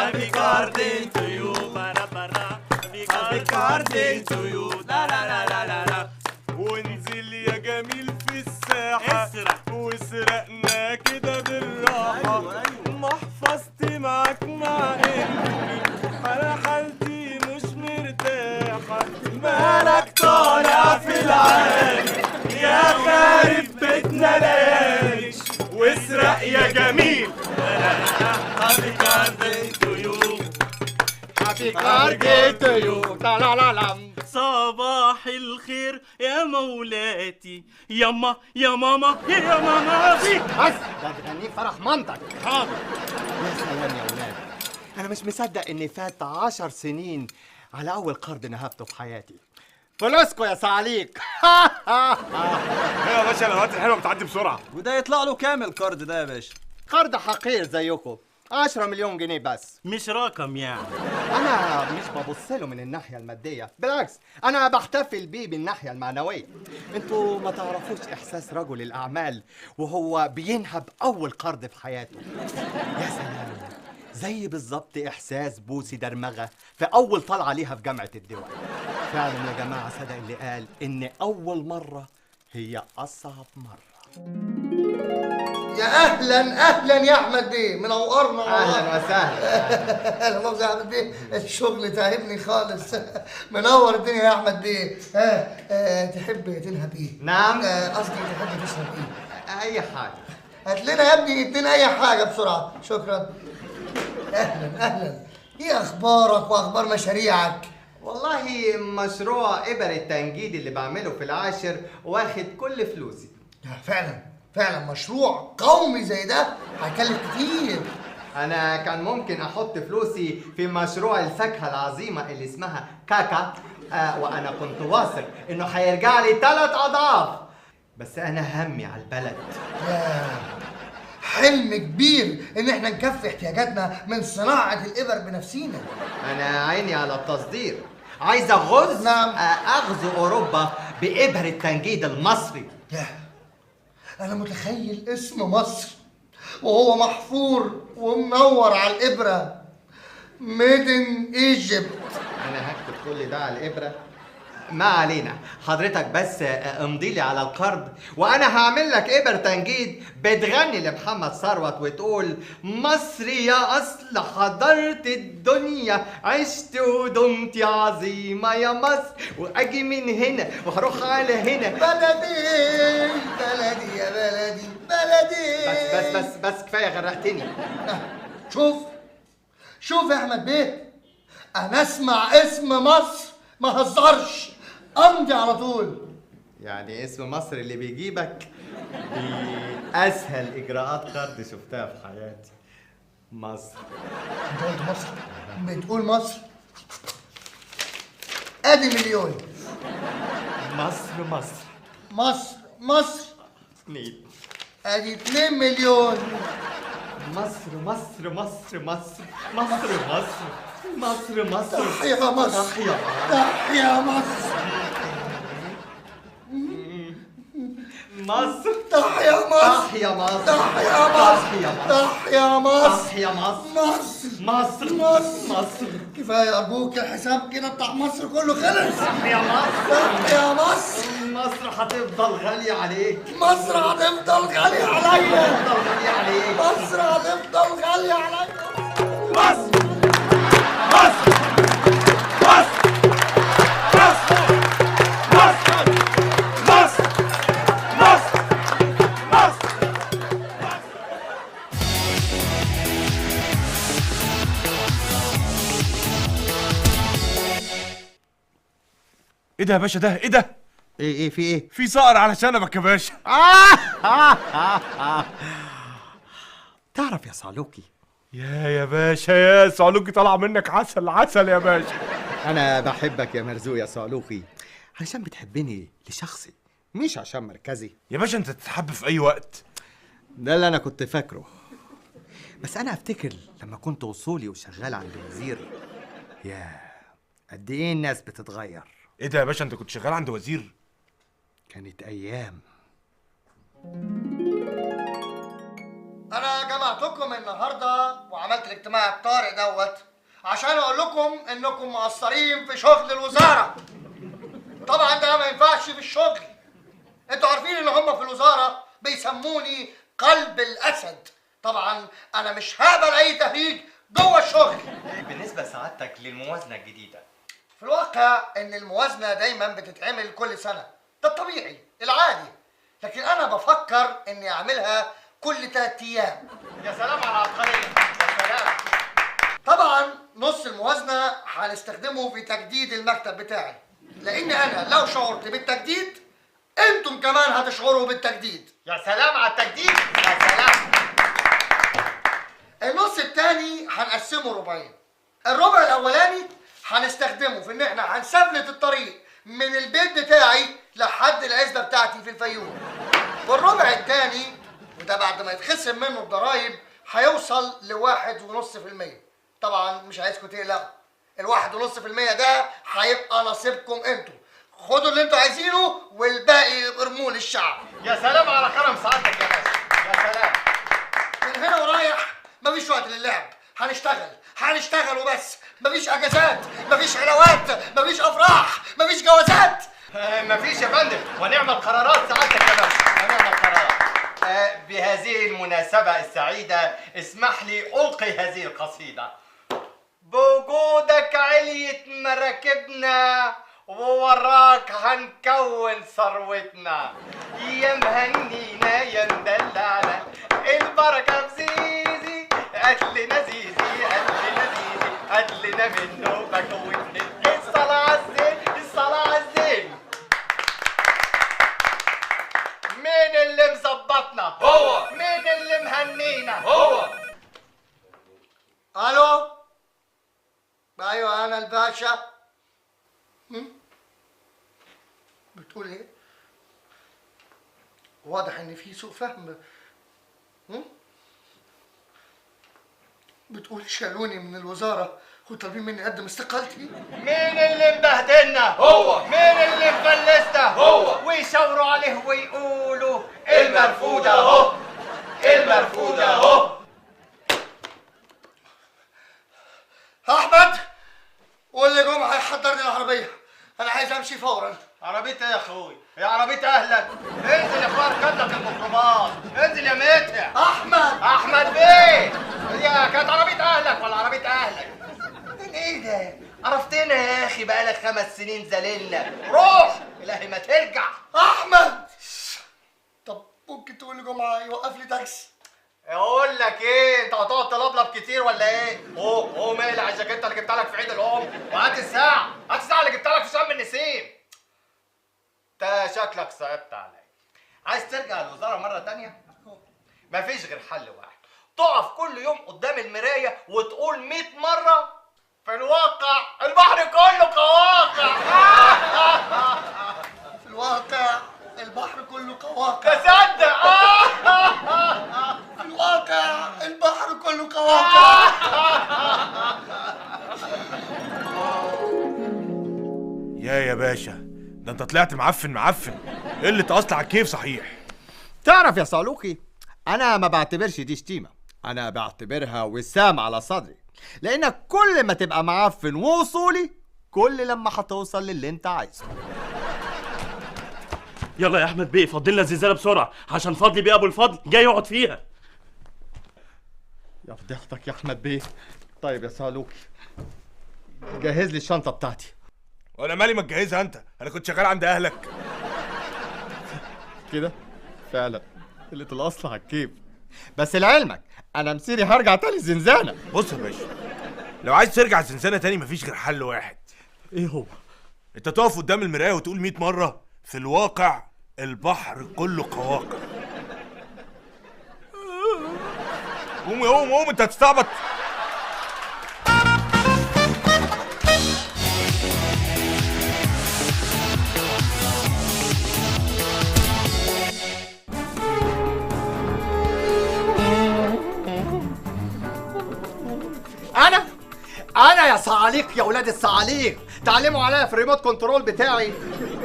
Happy birthday to you. Happy birthday to you. لا لا لا لا لا لا. وانزل يا جميل في الساحة وسرقنا كده بالراحة. محفظتي معاك مع إني أنا حالتي مش مرتاحة. مالك طالع في العالي يا خارب بيتنا ليالي واسرق يا جميل. Happy birthday to you. Happy birthday to you. لا لا لا لا. صباح الخير يا مولاتي ياما يا ماما يا ماما. بس ده تغنيه فرح مامتك. حاضر. يا سلام يا ولاد، انا مش مصدق اني فات 10 سنين على اول قرض نهبته في حياتي. فلوسكو يا صعاليك. يا باشا الاوقات الحلوه بتعدي بسرعه. وده يطلع له كام القرض ده يا باشا؟ قرض حقير زيكم، 10 مليون جنيه بس. مش رقم يعني. انا مش ببص له من الناحيه الماديه، بالعكس انا بحتفل بيه بالناحيه المعنويه. انتوا ما تعرفوش احساس رجل الاعمال وهو بينهب اول قرض في حياته. يا سلام، زي بالظبط احساس بوسي درمغه في اول طلعه ليها في جامعه الدول. فعلا يا جماعه صدق اللي قال ان اول مره هي اصعب مره. يا اهلا اهلا يا احمد بيه، منورنا. اهلا وسهلا. اهلا مؤاخذة يا احمد بيه، الشغل تعبني خالص. منور الدنيا يا احمد بيه. تحب تنهب ايه؟ نعم. قصدي تحب تشرب ايه؟ اي حاجه. هات لنا يا ابني اتنين اي حاجه بسرعه، شكرا. اهلا اهلا، ايه اخبارك واخبار مشاريعك؟ والله مشروع إبر التنجيد اللي بعمله في العاشر واخد كل فلوسي. فعلا مشروع قومي زي ده هيكلف كتير. أنا كان ممكن أحط فلوسي في مشروع الفاكهة العظيمة اللي اسمها كاكا، وأنا كنت واثق إنه هيرجع لي 3 أضعاف، بس أنا همي على البلد. حلم كبير ان احنا نكفي احتياجاتنا من صناعة الإبر بنفسينا. أنا عيني على التصدير، عايز أغز. نعم. أغزو أوروبا بإبر التنجيد المصري. أنا متخيل اسم مصر وهو محفور ومنور على الإبرة، ميد ان ايجيبت. أنا هكتب كل ده على الإبرة. ما علينا، حضرتك بس امضي لي على القرض وانا هعمل لك ابر تنجيد بتغني لمحمد ثروت وتقول مصري يا اصل حضرت الدنيا، عشت ودمت عظيمه يا مصر، واجي من هنا واروح على هنا. بلدي بلدي يا بلدي بلدي. بس كفايه غرقتني. شوف يا احمد بيه، انا اسمع اسم مصر ما هزرش، امضي على طول. يعني اسم مصر اللي بيجيبك؟ دي اسهل اجراءات قرض شفتها في حياتي. مصر. انت قلت مصر؟ بتقول مصر؟ ادي مليون. مصر نيل. ادي 2 مليون. مصر. تحيا مصر. تحيا تحيا مصر. مصر. تحيا مصر. تحيا مصر. تحيا مصر. تحيا مصر. تحيا مصر. مصر. كفايه ارجوك، الحساب كده بتاع مصر كله خلص. تحيا مصر. تحيا مصر. مصر هتفضل غالية عليك. مصر هتفضل غالية عليا. هتفضل غالية عليك. مصر هتفضل غالية عليا. مصر. مصر. مصر. مصر. مصر. مصر. مصر. مصر. ايه ده يا باشا؟ ده ايه ده؟ ايه في ايه؟ في صقر على شنبك يا باشا. تعرف يا صعلوكي، يا باشا يا صعلوكي طلع منك عسل عسل يا باشا. انا بحبك يا مرزوق يا صعلوكي علشان بتحبني لشخصي مش عشان مركزي. يا باشا انت تتحب في اي وقت. ده اللي انا كنت فاكره، بس انا افتكر لما كنت وصولي وشغال عند وزير، يا قد ايه الناس بتتغير. ايه ده يا باشا؟ انت كنت شغال عند وزير؟ كانت ايام. انا يا جماعه جمعتكم النهارده وعملت الاجتماع الطارئ دوت عشان اقول لكم انكم مقصرين في شغل الوزاره. طبعا ده ما ينفعش في الشغل. انتوا عارفين ان هم في الوزاره بيسموني قلب الاسد. طبعا انا مش هقبل اي تهريج جوه الشغل. بالنسبة سعادتك للموازنة الجديدة، في الواقع ان الموازنه دايما بتتعمل كل سنه، ده الطبيعي العادي، لكن انا بفكر اني اعملها كل 3 ايام. يا سلام على العبقرية، يا سلام. طبعا نص الموازنه هنستخدمه في تجديد المكتب بتاعي، لان انا لو شعرت بالتجديد انتم كمان هتشعروا بالتجديد. يا سلام على التجديد، يا سلام. النص الثاني هنقسمه ربعين. الربع الاولاني هنستخدمه في ان احنا هنسفلت الطريق من البيت بتاعي لحد العزبه بتاعتي في الفيوم. والربع الثاني وده بعد ما يتخصم منه الضرايب هيوصل ل1.5%. طبعا مش عايزكم تقلقوا، ال1.5% ده هيبقى نصيبكم انتوا. خدوا اللي انتوا عايزينه والباقي ارموه للشعب. يا سلام على كرم سعادتك يا باشا، يا سلام. من هنا ورايح مفيش وقت للعب، هنشتغل وبس. مفيش اجازات، مفيش علاوات، مفيش افراح، مفيش جوازات. مفيش يا فندم، ونعمل قرارات سعادتك يا باشا، ونعمل قرارات. بهذه المناسبة السعيدة اسمح لي ألقي هذه القصيدة. بوجودك عليت مراكبنا ووراك هنكون ثروتنا، يا مهنينا يا مدلعنا، البركة في زيزي، قتلنا زيزي قتلنا زيزي، قتلنا منه بكوتنا. الصلاة على الزين، الصلاة على الزين. مين اللي مظبطنا؟ هو. مين اللي مهنينا؟ هو. الو، ايوه انا الباشا. بتقول ايه؟ واضح ان في سوء فهم. بتقول شالوني من الوزاره وطالبين مني اقدم استقالتي؟ مين اللي مبهدلنا؟ هو. مين اللي مفلسنا؟ هو. ويشاوروا عليه ويقولوا المرفوض اهو، المرفوض اهو. احمد قول لي جمعه يحضر لي العربيه، انا عايز امشي فورا. عربية ايه يا اخوي؟ يا عربية اهلك. انزل يا اخويا اركب لك الميكروباص، انزل يا متع. احمد احمد بيه، هي كانت عربية اهلك ولا عربية اهلك؟ ايه ده؟ عرفتنا يا اخي، بقالك 5 سنين زللنا. روح الهي ما ترجع. احمد، طب ممكن تقول لي جمعه يوقف لي تاكسي؟ اقول لك ايه، انت هتقعد تلبلب كتير ولا ايه؟ قوم اقلع الجاكيته اللي جبتها لك في عيد الام، وهات الساعه، هات الساعه اللي جبتها لك في شم النسيم. انت شكلك صعبت عليا. عايز ترجع الوزاره مره تانية؟ مفيش غير حل واحد، تقف كل يوم قدام المرايه وتقول 100 مره في الواقع البحر كله قواقع. في الواقع البحر كله قواقع. تصدق؟ في الواقع البحر كله قواقع. يا باشا، ده انت طلعت معفن. ايه اللي اصل على الكيف صحيح؟ تعرف يا صالوكي، انا ما بعتبرش دي شتيمه، انا بعتبرها وسام على صدري، لانك كل ما تبقى معفن ووصولي كل لما هتوصل للي انت عايزه. يلا يا احمد بيه، فضلنا الزنزانه بسرعه عشان فضلي بيه ابو الفضل جاي يقعد فيها. يا فضيحتك يا احمد بيه. طيب يا صالوكي، جهز لي الشنطه بتاعتي. وانا مالي ما تجهزها انت، انا كنت شغال عند اهلك. كده فعلا قله الاصل على الكيف، بس لعلمك انا مسيري هرجع تاني الزنزانه. بص يا باشا، لو عايز ترجع الزنزانه تاني مفيش غير حل واحد. ايه هو؟ انت تقف قدام المرايه وتقول 100 مره في الواقع البحر كله قواقع. قوم انت هتستعبط. انا يا صعاليق يا ولاد الصعاليق، تعلموا عليا في الريموت كنترول بتاعي.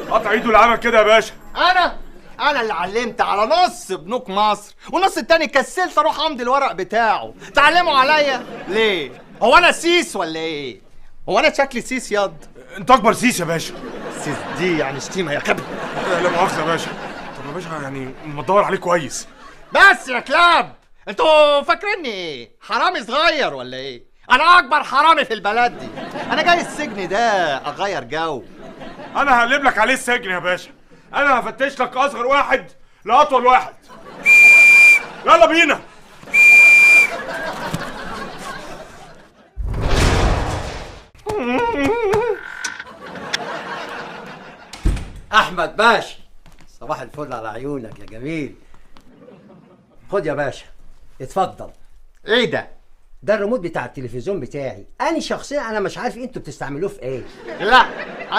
قطع ايده العمل كده يا باشا. انا اللي علمت على نص بنوك مصر والنص التاني كسلت اروح امضي الورق بتاعه. تعلموا عليا ليه؟ هو انا سيس ولا ايه؟ هو انا شكلي سيس ياض؟ انت اكبر سيس يا باشا. سيس دي يعني شتيمه يا كبد. لا مؤاخذه يا باشا. طب يا باشا يعني ما تدور عليه كويس. بس يا كلاب، انتوا فاكريني ايه؟ حرامي صغير ولا ايه؟ انا اكبر حرامي في البلد دي. انا جاي السجن ده اغير جو. انا هقلب لك عليه السجن يا باشا. انا هفتش لك اصغر واحد لاطول واحد. يلا بينا. احمد باشا، صباح الفل على عيونك يا جميل. خد يا باشا، اتفضل. ايه ده؟ ده الريموت بتاع التلفزيون بتاعي. انا شخصيا انا مش عارف انتوا بتستعملوه في ايه. لا،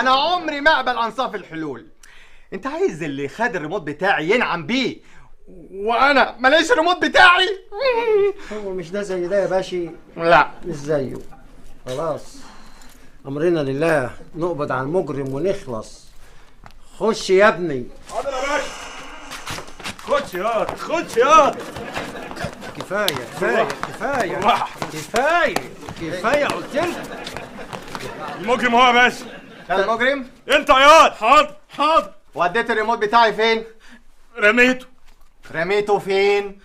انا عمري ما اقبل انصاف الحلول. انت عايز اللي خد الريموت بتاعي ينعم بيه وانا ماليش ريموت بتاعي؟ هو مش ده زي ده يا باشا؟ لا مش زيه. خلاص، امرنا لله، نقبض على المجرم ونخلص. خش يا ابني. حاضر يا باشا. خش ياض خش ياض. كفايه كفايه كفايه كفايه كفايه قلت لك. المجرم هو يا باشا. المجرم انت ياض. حاضر حاضر. وديت الريموت بتاعي فين؟ رميته. رميته فين؟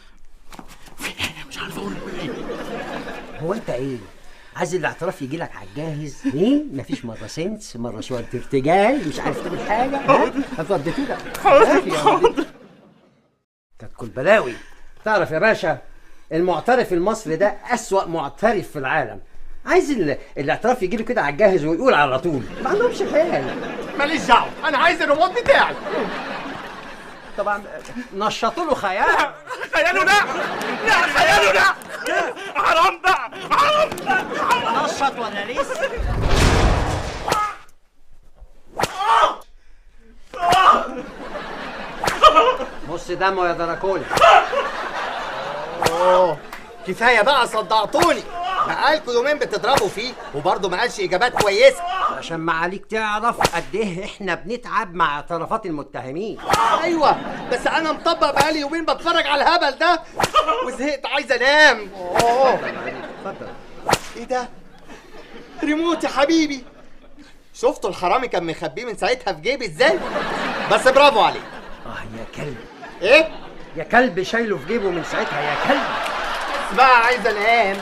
هو انت ايه؟ عايز الاعتراف يجي لك على الجاهز؟ ايه؟ مفيش مره سنس، مره شويه ارتجال، مش عارف تعمل حاجه؟ ها؟ هتوديتوا لك. حاضر. كتكل بلاوي. تعرف يا باشا، المعترف المصري ده أسوأ معترف في العالم. عايز الاعتراف يجي له كده على الجاهز ويقول على طول، ما عندهمش خيال. ماليش دعوه، انا عايز الريموت بتاعي. طبعا نشطوا له خيال. خياله ده. لا خياله ده. حرام بقى حرام بقى. نشط ولا لسه؟ بص دمه يا دراكولا. اوه كفايه بقى، صدعتوني. بقالكوا يومين بتضربوا فيه وبرضه ما قالش اجابات كويسه. عشان معاليك تعرف قد ايه احنا بنتعب مع اعترافات المتهمين. ايوه بس انا مطبق بقالي يومين بتفرج على الهبل ده وزهقت عايز انام. اتفضل. ايه ده؟ ريموت يا حبيبي. شفتوا الحرامي كان مخبيه من ساعتها في جيبي ازاي؟ بس برافو عليك. يا كلب. ايه؟ يا كلب شايله في جيبه من ساعتها يا كلب. بس بقى عايز انام.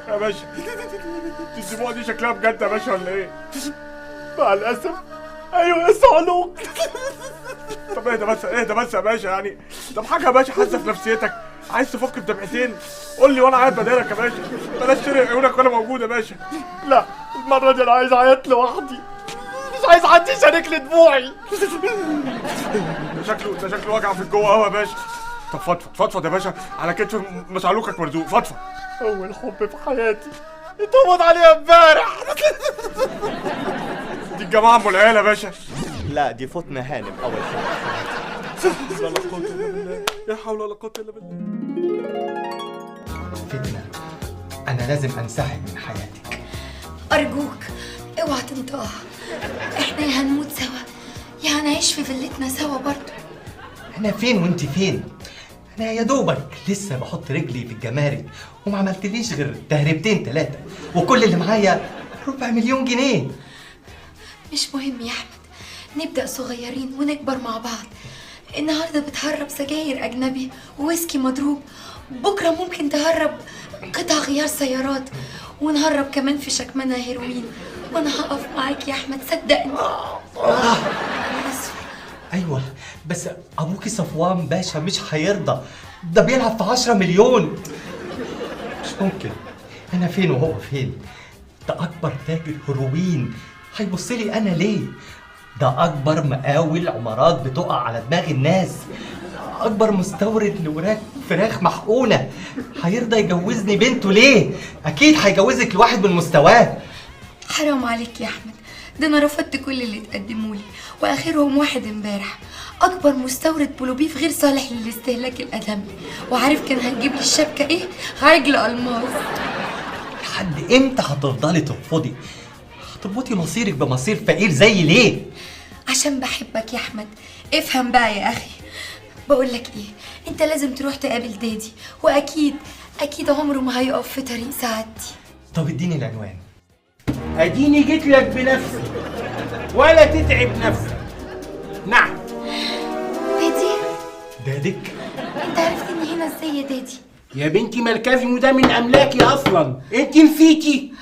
يا باشا الدموع دي شكلها بجد يا باشا ولا ايه؟ مع الاسف ايوه يا صعلوك. طب اهدى بس اهدى بس يا باشا يعني. طب حاجه يا باشا حاسه في نفسيتك، عايز تفك في دمعتين قول لي وانا قاعد بدالك يا باشا. بلاش ترق عيونك وانا موجود يا باشا. لا المره دي انا عايز اعيط لوحدي، مش عايز حد يشارك لي دموعي. ده شكله وجع في الجوه قوي يا باشا. طب فضفض فضفض يا باشا، على كتف مشعلوكك مرزوق. فضفض. اول حب في حياتي اتقبض عليها امبارح. دي الجماعه ام العيال يا باشا. لا دي فاطمه هانم اول حب. لا قوه الا بالله. لا حول ولا قوه الا بالله. فتنة، انا لازم انسحب من حياتك. أرجوك اوعى تنطقها. احنا يا هنموت سوا يا هنعيش في فيلتنا سوا برضه. انا فين وانت فين؟ انا يا دوبك لسه بحط رجلي في الجمارك وما عملتليش غير تهريبتين 3 وكل اللي معايا 250,000 جنيه. مش مهم يا أحمد، نبدأ صغيرين ونكبر مع بعض. النهارده بتهرب سجاير أجنبي وويسكي مضروب، بكرة ممكن تهرب قطع غيار سيارات، ونهرب كمان في شكمانة هيروين، وأنا هقف معاك يا أحمد صدقني. أنا آسفة. ايوه بس ابوكي صفوان باشا مش هيرضى، ده بيلعب في 10 مليون. مش ممكن. انا فين وهو فين؟ ده اكبر تاجر هيروين، هيبص لي انا ليه؟ ده اكبر مقاول عمارات بتقع على دماغ الناس، اكبر مستورد لوراك فراخ محقونه، هيرضى يجوزني بنته ليه؟ اكيد هيجوزك لواحد من مستواه. حرام عليك يا أحمد، ده أنا رفضت كل اللي تقدمولي وآخرهم واحد امبارح. اكبر مستورد بلوبيف غير صالح للاستهلاك الادمي. وعارف كان هيجيب لي الشبكه ايه؟ عجل الماس. لحد امتى هتفضلي ترفضي؟ هتربطي مصيرك بمصير فقير زي ليه؟ عشان بحبك يا احمد. افهم بقى يا اخي. بقول لك ايه، انت لازم تروح تقابل دادي، واكيد اكيد عمره ما هيقف في طريق سعادتي. طب اديني العنوان. اديني جيت لك بنفسي ولا تتعب نفسك. نعم. دادي، دادك؟ انت عرفت اني هنا ازاي يا دادي؟ يا بنتي مركزي ده من املاكي اصلا، انت نسيتي؟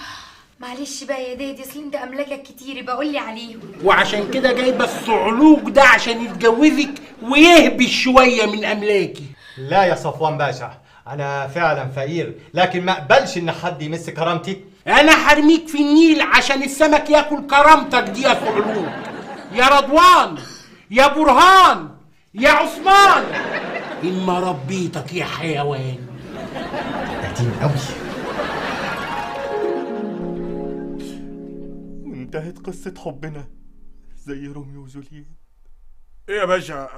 معلش بقى يا دادي، اصل انت املاكك كتير بقول لي عليهم. وعشان كده جايبه الصعلوك ده عشان يتجوزك ويهبش شويه من املاكي. لا يا صفوان باشا، انا فعلا فقير، لكن ما اقبلش ان حد يمس كرامتي. انا حرميك في النيل عشان السمك ياكل كرامتك دي يا صعلوك. يا رضوان، يا برهان، يا عثمان، اما ربيتك يا حيوان. قديم قوي. وانتهت قصة حبنا زي روميو وجولييت. ايه يا باشا،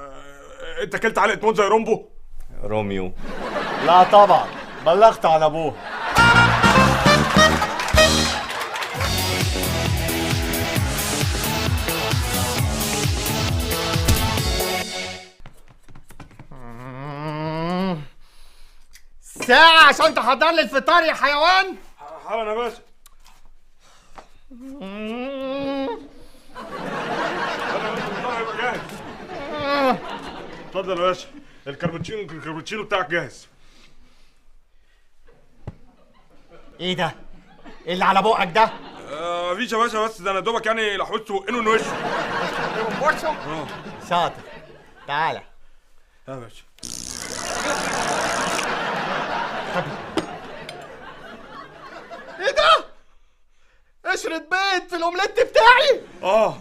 انت اكلت علقه موت زي رومبو؟ روميو؟ لا طبعا، بلغت عن ابوه. ساعة عشان تحضر لي الفطار يا حيوان. حالا يا باشا. الفطار هيبقى جاهز. اتفضل يا باشا، الكابتشينو بتاعك جاهز. ايه ده؟ ايه اللي على بقك ده؟ مفيش يا باشا، بس ده انا دوبك يعني لحوت وقنه من وشه. شاطر. تعالى. يا باشا. ايه ده؟ قشرة بيض في الاومليت بتاعي؟ اه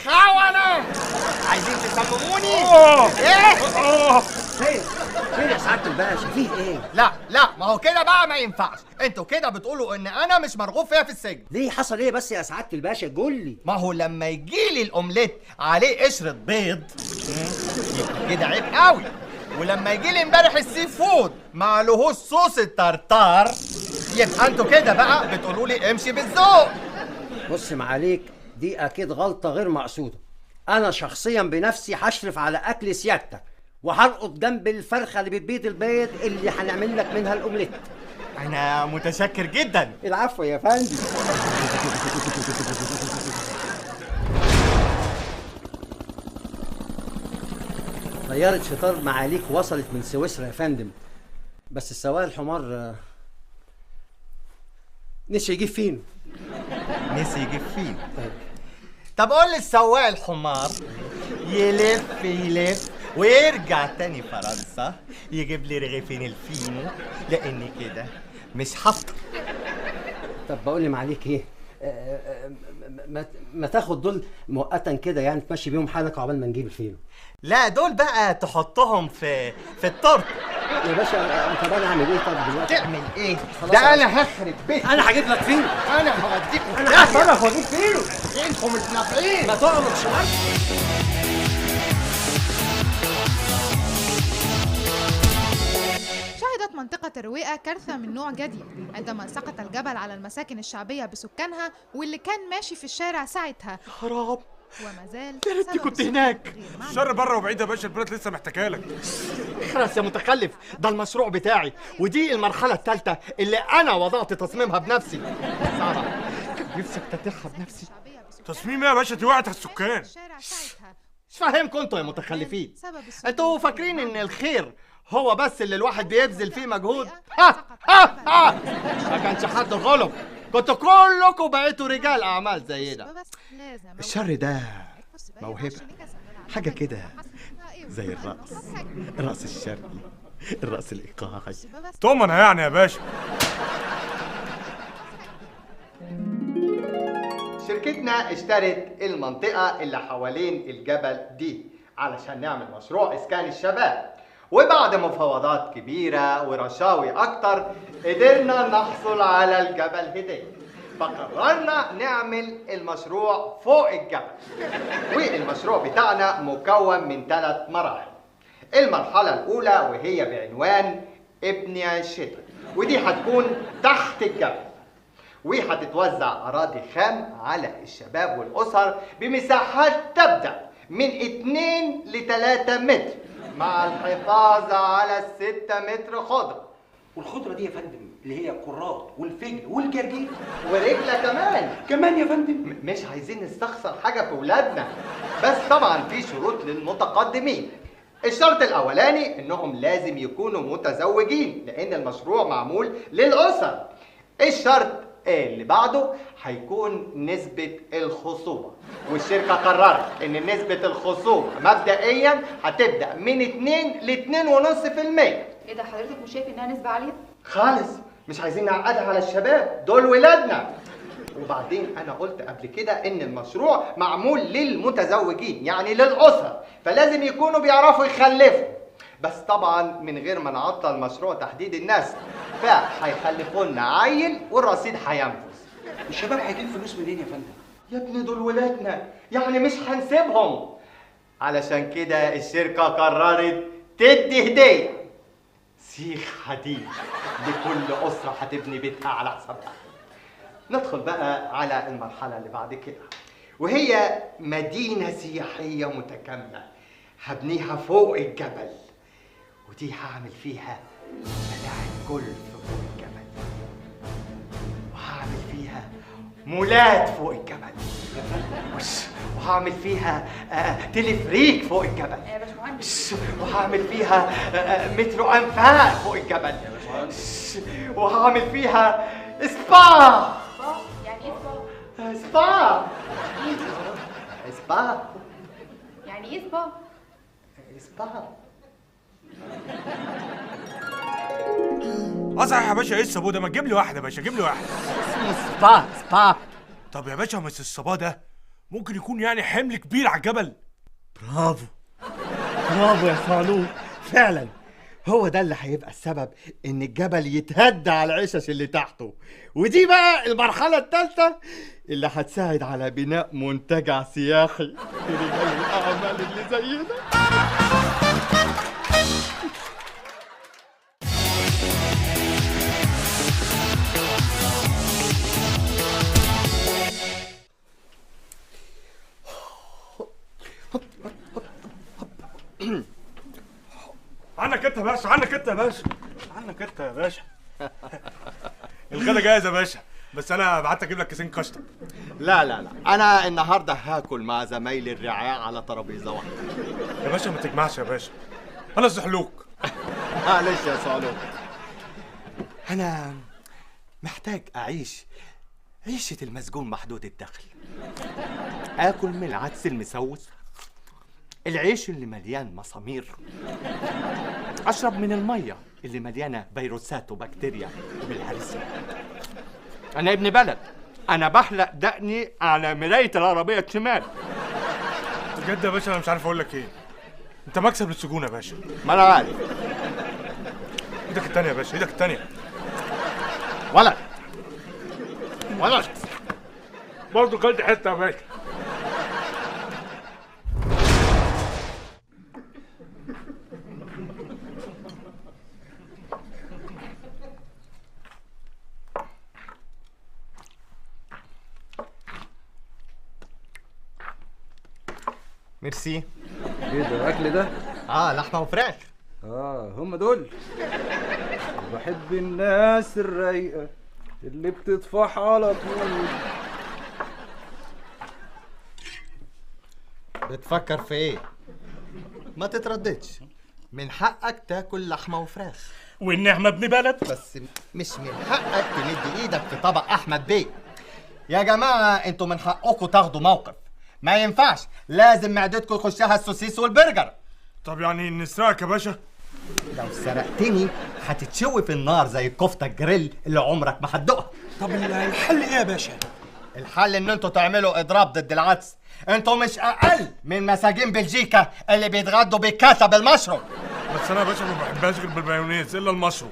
خونة! عايزين تسمموني؟ ايه؟ فين يا سعاده الباشا؟ فيه ايه؟ لا ما هو كده بقى ما ينفعش، انتوا كده بتقولوا ان انا مش مرغوب فيها في السجن. ليه حصل ايه بس يا سعاده الباشا؟ قول لي. ما هو لما يجيلي الاومليت عليه قشرة بيض يبقى كده عيب قوي، ولما يجيلي امبارح السي فود ما لهوش صوص الترتار يبقى انتوا كده بقى بتقولوا لي امشي بالذوق. بص معاليك، دي اكيد غلطه غير مقصوده. انا شخصيا بنفسي هشرف على اكل سيادتك، وهرقد جنب الفرخه اللي بتبيض البيض اللي هنعمل لك منها الاومليت. انا متشكر جدا. العفو يا فندم. طيارة فطار معاليك وصلت من سويسرا يا فندم، بس السواق الحمار نسي يجيب فين. نسي يجيب فين؟ طب قول لي السواق الحمار يلف ويرجع تاني فرنسا يجيب لي رغيفين الفينو، لاني كده مش هفطر. طب بقول لي معاليك ايه، ما تاخد دول مؤقتا كده يعني تمشي بيهم حالك عقبال ما نجيب الفينو. لا دول بقى تحطهم في التورته. يا باشا طب انا اعمل ايه؟ طب دلوقتي تعمل ايه؟ ده انا هخرب بيتك. انا هجيب لك فينو. انا هوديكم. انا هتصرف واجيب فينو. انتوا مش نافعين. ما تقعد شويه. شهدت منطقة الرويقة كارثة من نوع جديد عندما سقط الجبل على المساكن الشعبية بسكانها واللي كان ماشي في الشارع ساعتها. حرام، وما زال يا ريتني كنت هناك. الشر بره وبعيد يا باشا، البلد لسه محتاجالك. خلاص يا متخلف، ده المشروع بتاعي ودي المرحلة الثالثة اللي أنا وضعت تصميمها بنفسي. سارة كان نفسي افتتحها بنفسي. تصميم ايه يا باشا؟ دي وقعت على السكان. مش فاهمكم انتوا يا متخلفين. انتوا فاكرين ان الخير هو بس اللي الواحد بيبذل فيه مجهود؟ ما كانش حد غلب، كنتوا كلكم بقيتوا رجال اعمال زينا. الشر ده موهبة، حاجة كده زي الرقص الشرقي، الرقص الإيقاعي. طمنا يعني يا باشا. شركتنا اشترت المنطقة اللي حوالين الجبل دي علشان نعمل مشروع إسكان الشباب، وبعد مفاوضات كبيرة ورشاوي أكتر قدرنا نحصل على الجبل هدية. فقررنا نعمل المشروع فوق الجبل. والمشروع بتاعنا مكون من 3 مراحل. المرحلة الأولى وهي بعنوان ابني عشتك، ودي هتكون تحت الجبل، وهتتوزع أراضي خام على الشباب والأسر بمساحات تبدأ من 2 ل 3 متر مع الحفاظ على 6 متر خضرة. والخضره دي يا فندم اللي هي الكرات والفجل والجرجير ورجلة كمان يا فندم. مش عايزين نستخسر حاجة في ولادنا، بس طبعا في شروط للمتقدمين. الشرط الأولاني إنهم لازم يكونوا متزوجين لأن المشروع معمول للأسر. الشرط اللي بعده هيكون نسبة الخصوبة، والشركة قررت إن نسبة الخصوبة مبدئيا هتبدأ من 2 ل 2.5%. ايه ده حضرتك مش شايف انها نسبة عالية؟ خالص مش عايزين نعقدها على الشباب، دول ولادنا. وبعدين انا قلت قبل كده ان المشروع معمول للمتزوجين يعني للاسر، فلازم يكونوا بيعرفوا يخلفوا، بس طبعا من غير ما نعطل مشروع تحديد النسل، فهيخلفوا لنا عيل والرصيد هينفذ. الشباب هيجيب فلوس منين يا فندم؟ يا ابني دول ولادنا يعني مش هنسيبهم. علشان كده الشركه قررت تدي هديه سيخ حديد لكل أسرة هتبني بيتها على حسابها. ندخل بقى على المرحلة اللي بعد كده وهي مدينة سياحية متكاملة هبنيها فوق الجبل، ودي هعمل فيها ملاعب جولف فوق الجبل، وهعمل فيها مولات فوق الجبل، وهعمل فيها تلفريك فوق الجبل، يا باشمهندس وهعمل فيها مترو انفاق فوق الجبل، وهعمل فيها سبا. يعني ايه سبا؟ سبا سبا يعني ايه سبا؟ سبا. صحيح يا باشا، ايه الصابو ده؟ ما تجيب لي واحده يا باشا، جيب لي واحده. سبا سبا. طب يا باشا بس الصبا ده ممكن يكون يعني حمل كبير على الجبل. برافو برافو يا صالون، فعلا هو ده اللي هيبقى السبب ان الجبل يتهد على العشش اللي تحته. ودي بقى المرحلة الثالثة اللي هتساعد على بناء منتجع سياحي لرجال الاعمال اللي زينا. عنك انت يا باشا، عنك انت يا باشا، عنك انت يا باشا. الغدا جاهز يا باشا، بس انا بعت اجيب لك كيسين كشطه. لا لا لا، انا النهارده هاكل مع زمايلي الرعاع على ترابيزه واحده. يا باشا ما تجمعش يا باشا، انا الزحلوك. معلش يا صالون، انا محتاج اعيش عيشه المسجون محدود الدخل. اكل من العدس المسوس، العيش اللي مليان مسامير، اشرب من الميه اللي مليانه فيروسات وبكتيريا بالهرسه. انا ابن بلد، انا بحلق دقني على مرايه العربيه الشمال. بجد يا باشا انا مش عارف اقول لك ايه، انت مكسب للسجون يا باشا. ما انا عارف. ايدك التانيه يا باشا، ايدك التانيه. ولد برضه كلت حته يا باشا. ميرسي. ايه ده الاكل ده؟ لحمه وفراخ. هم دول. بحب الناس الرايقه اللي بتطفح على طول. بتفكر في ايه؟ ما تترددش، من حقك تاكل لحمه وفراخ، والنعمه ابن بلد، بس مش من حقك تمد ايدك في طبق احمد بيه. يا جماعه انتوا من حقكم تاخدوا موقف، ما ينفعش، لازم معدتكم يخشها السوسيس والبرجر. طب يعني نسرقك يا باشا؟ لو سرقتني هتتشوي في النار زي الكفته الجريل اللي عمرك ما هتدوقها. طب الحل ايه يا باشا؟ الحل ان انتوا تعملوا اضراب ضد العدس. انتوا مش اقل من مساجين بلجيكا اللي بيتغدوا بالكاسه بالمشروم. بس انا يا باشا ما بحبهاش غير بالمايونيز الا المشروم.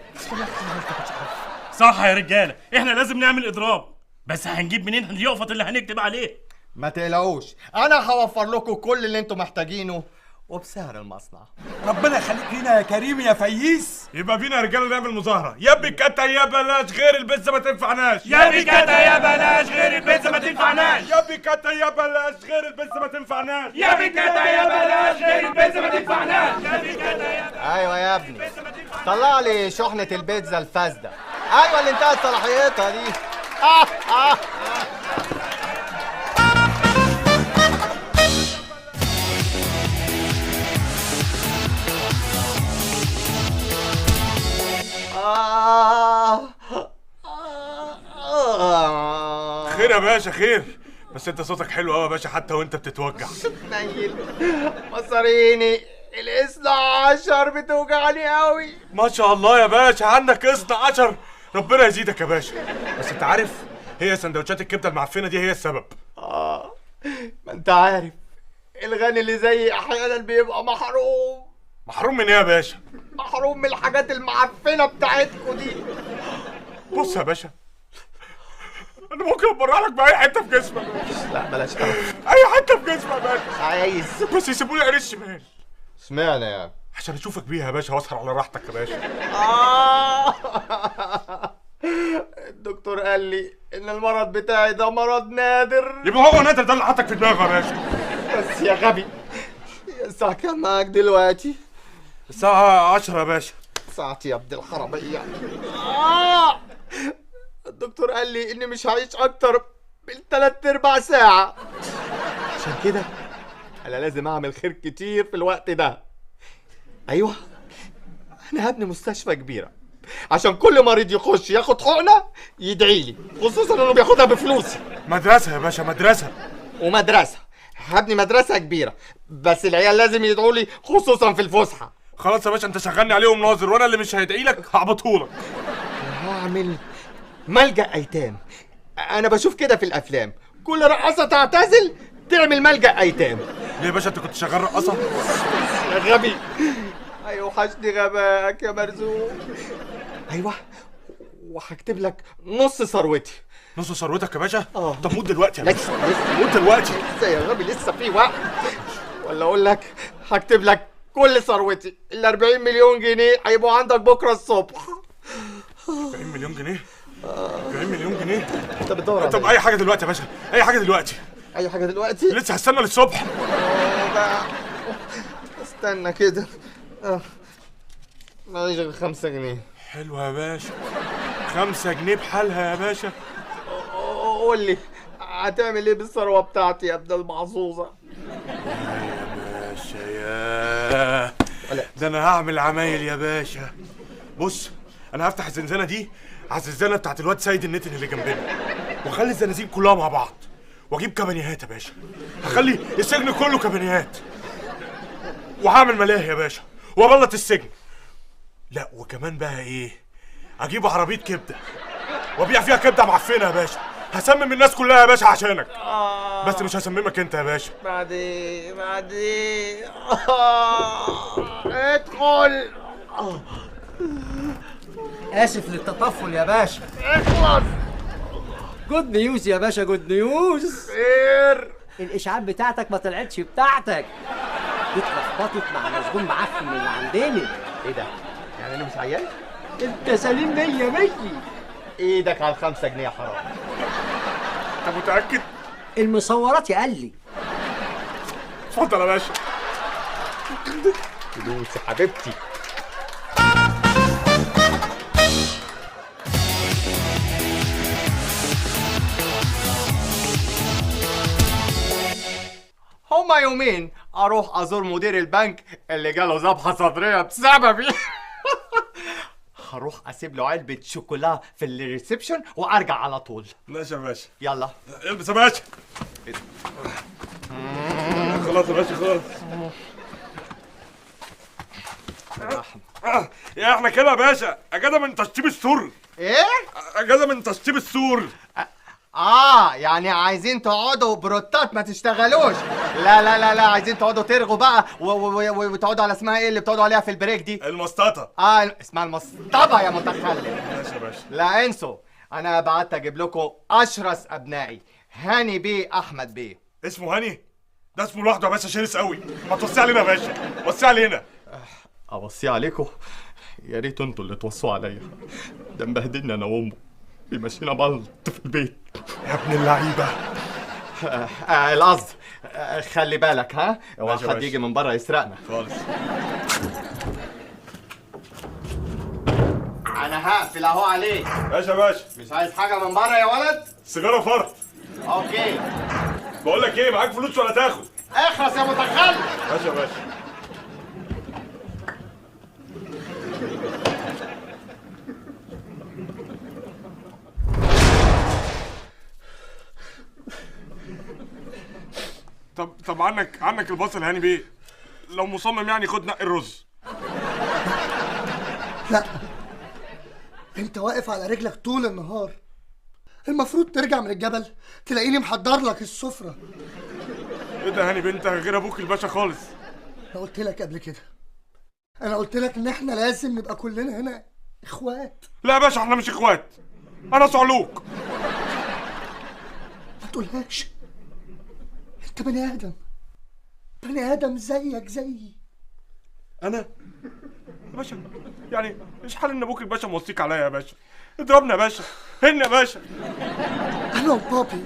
صح يا رجاله، احنا لازم نعمل اضراب. بس هنجيب منين اليافط اللي هنكتب عليه؟ ما تقلقوش، انا هوفر لكم كل اللي انتم محتاجينه وبسعر المصنع. ربنا يخليك لينا يا كريم يا فييس. يبقى فينا رجاله نعمل مظاهره. يا بكتا يا بلاش غير البيتزا ما تنفعناش. يا بكتا يا بلاش غير البيتزا ما تنفعناش. يا بكتا يا بلاش غير البيتزا ما تنفعناش. يا بكتا يا بلاش غير البيتزا ما تنفعناش. يا بكتا يا بلاش. ايوه يا ابني، طلع لي شحنة البيتزا الفاسدة. ايوه اللي انتهت صلاحيتها دي. خير يا باشا خير، بس انت صوتك حلو قوي يا باشا حتى وانت بتتوجع. نيل مصاريني الاثنى عشر بتوجعني قوي. ما شاء الله يا باشا عندك اثنى عشر، ربنا يزيدك يا باشا. بس انت عارف هي سندوتشات الكبده المعفنه دي هي السبب. ما انت عارف الغني اللي زيي احيانا بيبقى محروم. محروم من ايه يا باشا؟ محروم من الحاجات المعفنه بتاعتكوا دي. بص يا باشا، انا ممكن اتبرع لك باي حته في جسمك. لا بلاش اي حته في جسمك يا باشا. عايز بس يسيبوا لي عين الشمال. اشمعنى يعني؟ عشان اشوفك بيها يا باشا واسهر على راحتك يا باشا. الدكتور قال لي ان المرض بتاعي ده مرض نادر. يبقى هو نادر ده اللي حطك في دماغك يا باشا. بس يا غبي، الساعة كام معاك دلوقتي؟ الساعة 10 يا باشا. ساعتي يا ابن الحرامية. الدكتور قال لي اني مش هعيش اكتر من 3/4 ساعة. عشان كده انا لازم اعمل خير كتير في الوقت ده. ايوه، انا هبني مستشفى كبيرة عشان كل مريض يخش ياخد حقنة يدعي لي، خصوصا انه بياخدها بفلوسي. مدرسة يا باشا مدرسة. ومدرسة هبني مدرسة كبيرة، بس العيال لازم يدعوا لي خصوصا في الفسحة. خلاص يا باشا انت شغلني عليهم ناظر، وانا اللي مش هيدعي لك هعبطهولك. هعمل ملجأ ايتام. انا بشوف كده في الافلام، كل رقاصة تعتزل تعمل ملجأ ايتام. ليه يا باشا انت كنت شغال رقاصة؟ يا غبي، هيوحشني غباك يا مرزوق. ايوه، وهكتب لك نص ثروتي. نص ثروتك يا باشا؟ اه. طب موت دلوقتي يا باشا. لسه موت دلوقتي. لسه يا غبي، لسه في وقت. ولا اقول لك هكتب لك كل ثروتي، ال 40 مليون جنيه هيبقوا عندك بكره الصبح. 40 مليون جنيه؟ 40 مليون جنيه؟ انت بتدور على طب اي حاجة دلوقتي يا باشا، اي حاجة دلوقتي. اي حاجه دلوقتي؟ لسه هستنى للصبح. استنى كده. معيش غير 5 جنيه. حلو يا باشا، 5 جنيه بحالها يا باشا. قول لي هتعمل ايه بالثروه بتاعتي يا ابن المحظوظه؟ يا باشا يا ده انا هعمل عمايل يا باشا. بص انا هفتح الزنزانه دي على الزنزانه بتاعت الواد سيد النتن اللي جنبنا، واخلي الزنازين كلها مع بعض، واجيب كابانيهات يا باشا، هخلي السجن كله كابانيهات، وهعمل ملاهي يا باشا وابلط السجن. لا وكمان بقى ايه، اجيب عربيه كبده وابيع فيها كبده معفنه يا باشا، هسمم الناس كلها يا باشا عشانك. بس مش هسممك انت يا باشا. بعدين ادخل. اسف للتطفل يا باشا. اخلص. جود نيوز يا باشا، جود نيوز. خير. الاشاعات بتاعتك ما طلعتش بتاعتك، دي اتلخبطت مع مسجون معفن من اللي عندنا. ايه ده؟ يعني انا مش عيان؟ انت سليم 100 ايدك على ال5 جنيه يا حرام. انت متاكد؟ المصورات يا قلي. اتفضل يا باشا. فلوسي حبيبتي. هما يومين اروح ازور مدير البنك اللي جاله ذبحه صدريه بسببي. هروح اسيب له علبه شوكولا في الريسبشن وارجع على طول. ماشي يا باشا. يلا البس يا باشا. خلاص يا باشا خلاص. يا احنا كده يا باشا اجازه من تشطيب السور. ايه؟ اجازه من تشطيب السور. يعني عايزين تقعدوا بروتات ما تشتغلوش. لا لا لا لا، عايزين تقعدوا ترغوا بقى وتقعدوا على اسمها ايه اللي بتقعدوا عليها في البريك دي؟ المسططه. اسمها المسطبه يا متخلف. ماشي يا باشا. لا انسوا، انا بعت اجيب لكم اشرس ابنائي، هاني بيه، احمد بيه. اسمه هاني؟ ده اسمه لوحده يا باشا شرس قوي. ما توصي علينا يا باشا، وصي علينا. اوصي عليكم؟ يا ريت انتوا اللي توصوا عليا، ده مبهدلنا انا وامه، بيمشينا بلط في البيت. يا ابن اللعيبه. القصد خلي بالك، ها؟ اوعى ماشي يا حد باشا. يجي من بره يسرقنا خالص. انا هقفل اهو عليك. باشا باشا، مش عايز حاجه من بره يا ولد؟ سيجاره فرد. اوكي. بقول لك ايه، معاك فلوس ولا تاخد؟ اخرس يا متخلف. باشا باشا. طب عنك البصل هاني بيه، لو مصمم يعني خد نقي الرز. لا، انت واقف على رجلك طول النهار. المفروض ترجع من الجبل تلاقيني محضر لك السفرة. ايه ده هاني بيه، انت غير ابوك الباشا خالص. انا قلت لك قبل كده، انا قلت لك ان احنا لازم نبقى كلنا هنا اخوات. لا يا باشا، احنا مش اخوات، انا صعلوك. ما تقولهاش، انت بني ادم، بني ادم زيك زيي. انا يا باشا يعني ايش حال ان ابوك الباشا موصيك عليا يا باشا؟ اضربنا يا باشا، هن يا باشا. انا وبابي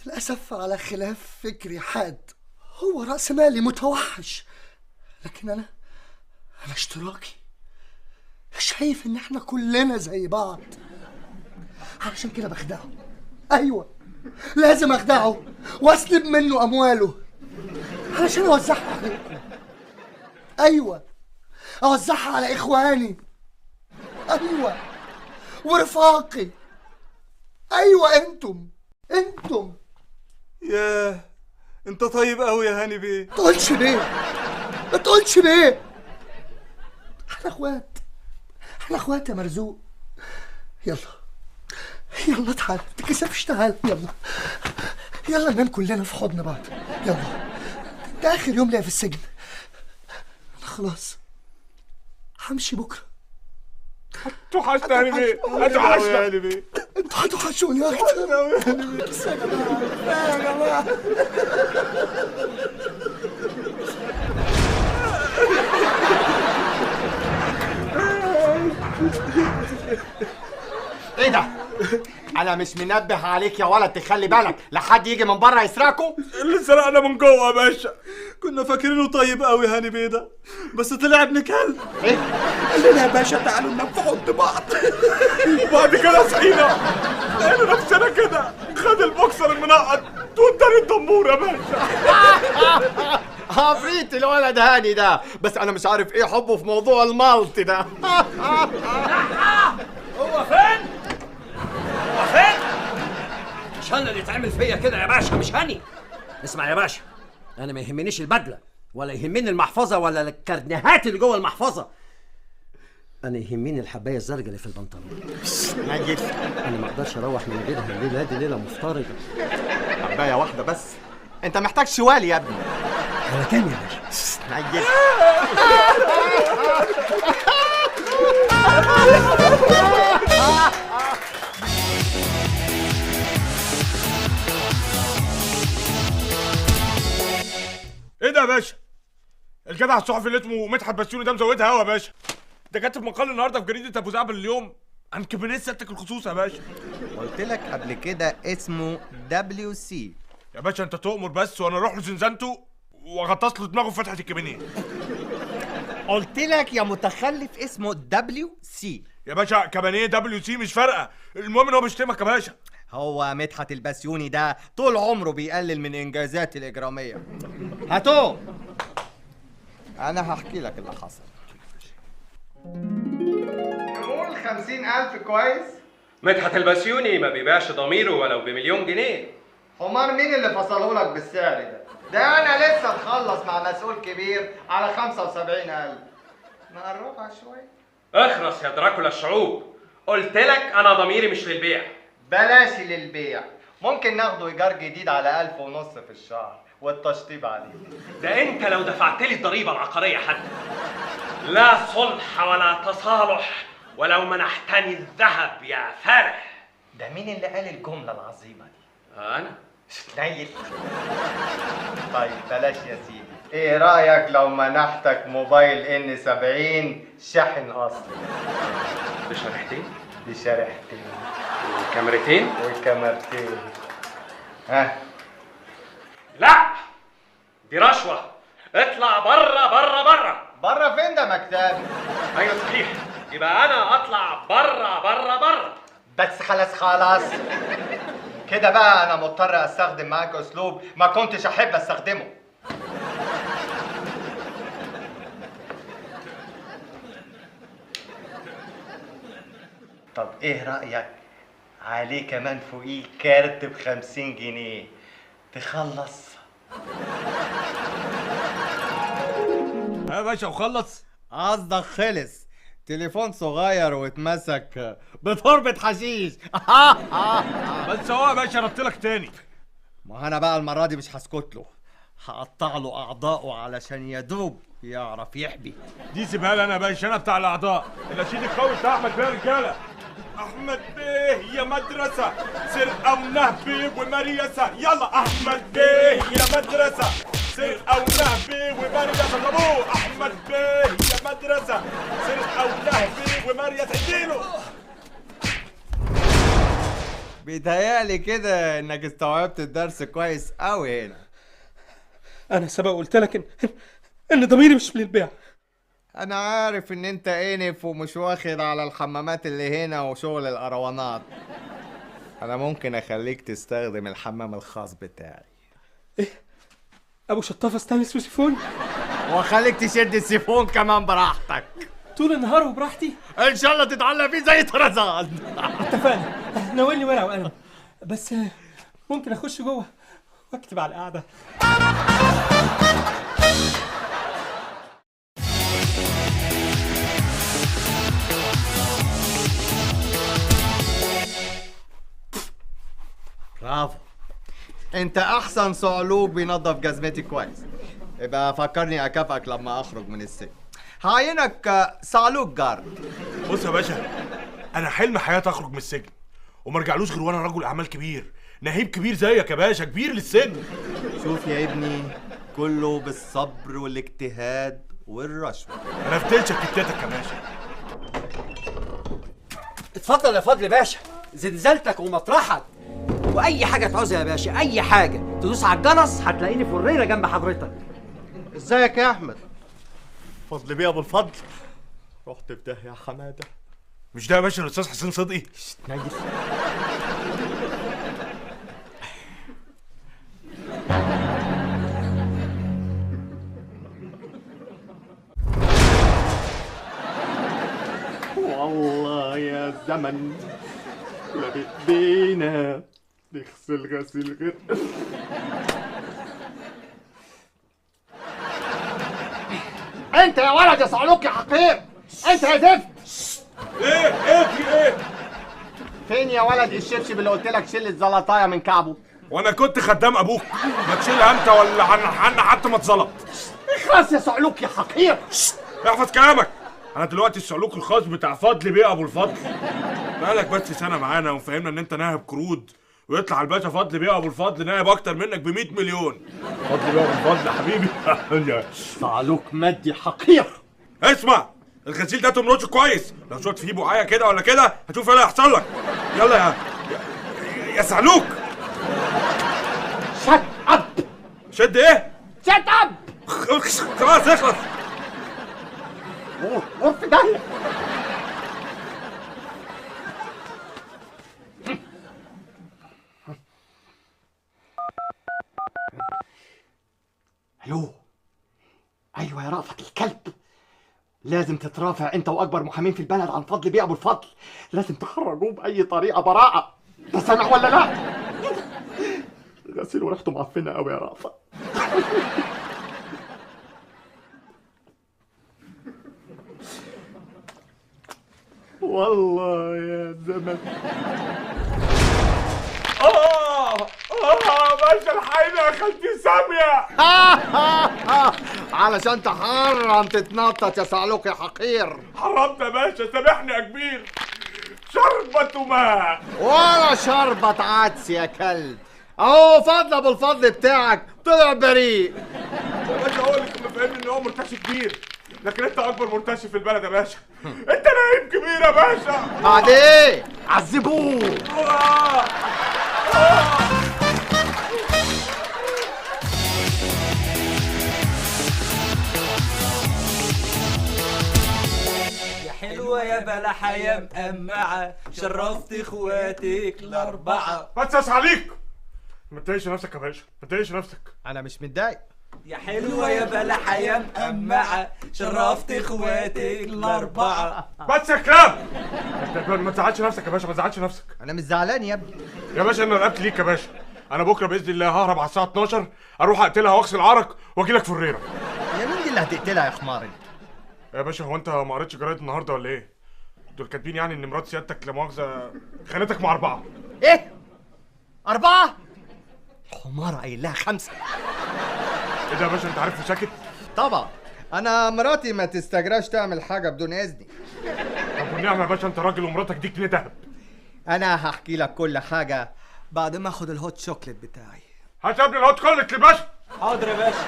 للاسف على خلاف فكري حاد. هو راس مالي متوحش، لكن انا اشتراكي. شايف ان احنا كلنا زي بعض، علشان كده بخدعه. ايوه، لازم اخدعه واسلب منه امواله علشان اوزعها عليكم. ايوه، اوزعها على اخواني. ايوه، ورفاقي. ايوه، انتم. ياه، انت طيب قوي يا هاني بيه. تقولش بيه، ما تقولش بيه. احنا اخوات يا مرزوق. يلا تعال، ما تكسفش، تعال. يلا ننام كلنا في حضن بعض. يلا، ده اخر يوم ليا في السجن. انا خلاص همشي بكره. توحشنا يا هاني بيه، هتوحشنا يا هاني بيه. انتوا هتوحشوني اكتر يا جماعه. ايه ده؟ انا مش منبه عليك يا ولد تخلي بالك لحد يجي من بره يسرقكم. اللي سرقنا من جوه يا باشا. كنا فاكرينه طيب قوي هاني بيه ده، بس طلع ابن كلب. ايه؟ قال لنا يا باشا تعالوا ننام في حضن بعض. وبعد كده صحينا لقينا نفسنا كده خد البوكسر المنقط واداني الدمور يا باشا. عفريت الولد هاني ده، بس انا مش عارف ايه حبه في موضوع المالتي ده. هو فين؟ مش انا اللي اتعمل فيا كده يا باشا، مش هاني. اسمع يا باشا، انا ما يهمنيش البدله ولا يهمني المحفظه ولا الكرنيهات اللي جوه المحفظه. انا يهمني الحبايه الزرقاء اللي في البنطلون. نجيب انا ما اقدرش اروح من غيرها، الليله دي ليله مفترضه. حبايه واحده بس؟ انت محتاج شوال يا ابني. على كام يا باشا؟ نجيب ايه ده يا باشا؟ الجدع الصحفي اللي اسمه مدحت بسيوني ده مزودها قوي يا باشا. ده كاتب مقال النهارده في جريده ابو زعبل اليوم عن كابينيه سيادتك الخصوص يا باشا. قلت لك قبل كده اسمه WC يا باشا. انت تؤمر بس وانا اروح له زنزانته واغطس له دماغه في فتحه الكابينيه. قلت لك يا متخلف اسمه WC يا باشا. كابينيه WC مش فارقه، المهم ان هو بيشتمك يا باشا. هو مدحت البسيوني ده طول عمره بيقلل من انجازاتي الاجراميه. هاتوه، انا هحكي لك اللي حصل. نقول 50,000 كويس؟ مدحت البسيوني ما بيبيعش ضميره ولو ب1,000,000 جنيه. حمار مين اللي فصله لك بالسعر ده؟ ده انا لسه مخلص مع مسؤول كبير على 75,000. نقربها شويه. اخرس يا دراكولا الشعوب، قلت لك انا ضميري مش للبيع. بلاش للبيع، ممكن ناخده ايجار جديد على 1,500 في الشهر والتشطيب عليه. ده انت لو دفعت لي الضريبه العقاريه حتى. لا صلح ولا تصالح ولو منحتني الذهب يا فالح. ده مين اللي قال الجملة العظيمة دي؟ انا نايل. طيب بلاش يا سيدي، ايه رأيك لو منحتك موبايل N70 شاحن اصلي؟ بشريحتين بشريحتين وكاميرتين وكاميرتين. ها؟ لا دي رشوة، اطلع بره بره بره. بره فين ده مكتبي؟ ايوه صحيح، يبقى انا اطلع بره بره بره. بس خلاص كده بقى انا مضطر استخدم معاك اسلوب ما كنتش احب استخدمه. طب ايه رأيك عليه كمان فوقيه كارت ب50 جنيه تخلص؟ يا باشا وخلص. قصدك خلص. تليفون صغير واتمسك بتربة حشيش. بس هو يا باشا ربطلك تاني. ما انا بقى المرة دي مش هسكت له، هقطع له اعضائه علشان يدوب يعرف يحبي. دي سيبها لي انا يا باشا، انا بتاع الاعضاء. النشيد القوي بتاع احمد بيه يا رجاله. احمد بيه يا مدرسه سرقه ونهبي ومريسه، يلا احمد بيه يا مدرسه سرقه ونهبي ومريسه. طابوه احمد بيه يا مدرسه سرقه ونهبي ومريسه. اديله. بيتهيألي كده انك استوعبت الدرس كويس قوي هنا. انا سبق قلت لك ان ضميري مش للبيع. انا عارف ان انت انف ومش واخد على الحمامات اللي هنا وشغل الاروانات. انا ممكن اخليك تستخدم الحمام الخاص بتاعي. ايه؟ ابو شطافه ستانلس وسيفون؟ واخليك تشد السيفون كمان براحتك طول النهار وبراحتي؟ ان شاء الله تتعلق فيه زي طرزان. اتفقنا. ناولني ورقه وقلم، بس ممكن اخش جوه واكتب على القعده. برافو، انت احسن صعلوك بينظف جزمتي كويس. يبقى فكرني اكافئك لما اخرج من السجن. هعينك صعلوك جارد. بص يا باشا، انا حلم حياتي اخرج من السجن وما ارجعلوش غير وانا رجل اعمال كبير، نهيب كبير زيك يا باشا، كبير للسجن. شوف يا ابني، كله بالصبر والاجتهاد والرشوه. انا فتلتك كتاتك يا باشا. اتفضل يا فضل باشا، زنزلتك ومطرحك، واي حاجه تعوزها يا باشا، اي حاجه تدوس على الجرس هتلاقيني في الريره جنب حضرتك. ازيك يا احمد؟ فضل بيه ابو الفضل. رحت في داهيه يا حماده. مش ده يا باشا الاستاذ حسين صدقي؟ نجس. والله يا زمن لا بايدينا نغسل غسيل غير. انت يا ولد يا صعلوك يا حقير، انت يا زفت. ايه في ايه؟ فين يا ولد الشبشب اللي قلت لك شيل الزلطايه من كعبه؟ وانا كنت خدام ابوك، ما تشيلها انت ولا حنا حتى ما اتظلط. اخلص يا صعلوك يا حقير. احفظ كلامك، انا دلوقتي الصعلوك الخاص بتاع فضل بيه ابو الفضل. بقالك بس سنه معانا وفهمنا ان انت ناهب قرود، ويطلع الباشا فضل بيه ابو الفضل ناهب اكتر منك ب100 مليون. فضل بيه ابو الفضل يا حبيبي. صعلوك مادي حقير. اسمع، الغسيل ده تمرش كويس، لو شوت فيه بقعايه كده ولا كده هتشوف ايه اللي هيحصل لك. يلا يا صعلوك. شت اب. شد ايه؟ شت اب. خلاص اخلص. غور في داهيه. الو. ايوه يا رأفت الكلب، لازم تترافع انت واكبر محامين في البلد عن فضل بيه ابو الفضل. لازم تخرجوه باي طريقه براءه. انت سامع ولا لا؟ غسيل وريحته معفنه قوي يا رأفت. والله يا زمن. باشا الحقيقة يا خالتي سامية. علشان تحرم تتنطط يا صعلوك يا حقير. حرمت يا باشا، سامحني يا كبير. شربة ماء ولا شربة عدس يا كلب. اهو فضل ابو الفضل بتاعك طلع بريء. يا باشا هو اللي كنا فاهمين ان هو مرتشي كبير، لكن انت اكبر مرتشي في البلد يا باشا. انت نايم كبير يا باشا. بعد ايه؟ عذبوه. حلوة يا بلحة يا مقمعة، شرفت اخواتك الأربعة. بس عليك، ما تضايقش نفسك يا باشا، ما تضايقش نفسك. أنا مش متضايق. يا حلوة يا بلحة يا مقمعة، شرفت اخواتك الأربعة. بس يا كلاب، ما تزعلش نفسك يا باشا، ما تزعلش نفسك. أنا مش زعلان يا ابني. يا باشا أنا رقبت ليك يا باشا. أنا بكرة بإذن الله ههرب على الساعة 12، أروح أقتلها وأغسل عرق وأجي لك فريرة. يا مين دي اللي هتقتلها يا حمار انت؟ يا باشا هو انت ما قريتش جرايد النهارده ولا ايه؟ دول كاتبين يعني ان مرات سيادتك لا مؤاخذه خانتك مع 4. ايه؟ 4؟ حمار قايل لها 5. ايه ده يا باشا انت عارف وساكت؟ طبعا انا مراتي ما تستجراش تعمل حاجه بدون اذني. طب والنعمه يا باشا انت راجل ومراتك دي جنيه دهب. انا هحكي لك كل حاجه بعد ما اخد الهوت شوكليت بتاعي. هات يا ابني الهوت شوكليت يا باشا. حاضر يا باشا.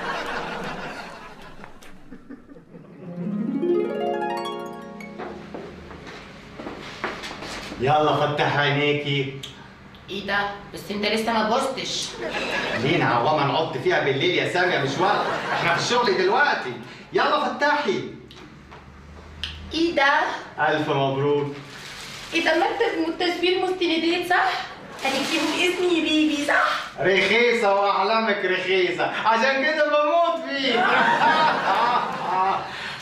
يلا فتح عينيكي. ايه ده؟ بس انت لسه ما بوظتش. لينا عوامة نقعد فيها بالليل يا سامية، مش وقت، احنا في الشغل دلوقتي. يلا فتحي. ايه ده؟ ألف مبروك. ايه ده مكتب التصوير مستندات صح؟ هتكتبوا اسمي بيبي صح؟ رخيصة وأحلامك رخيصة، عشان كده بموت فيك.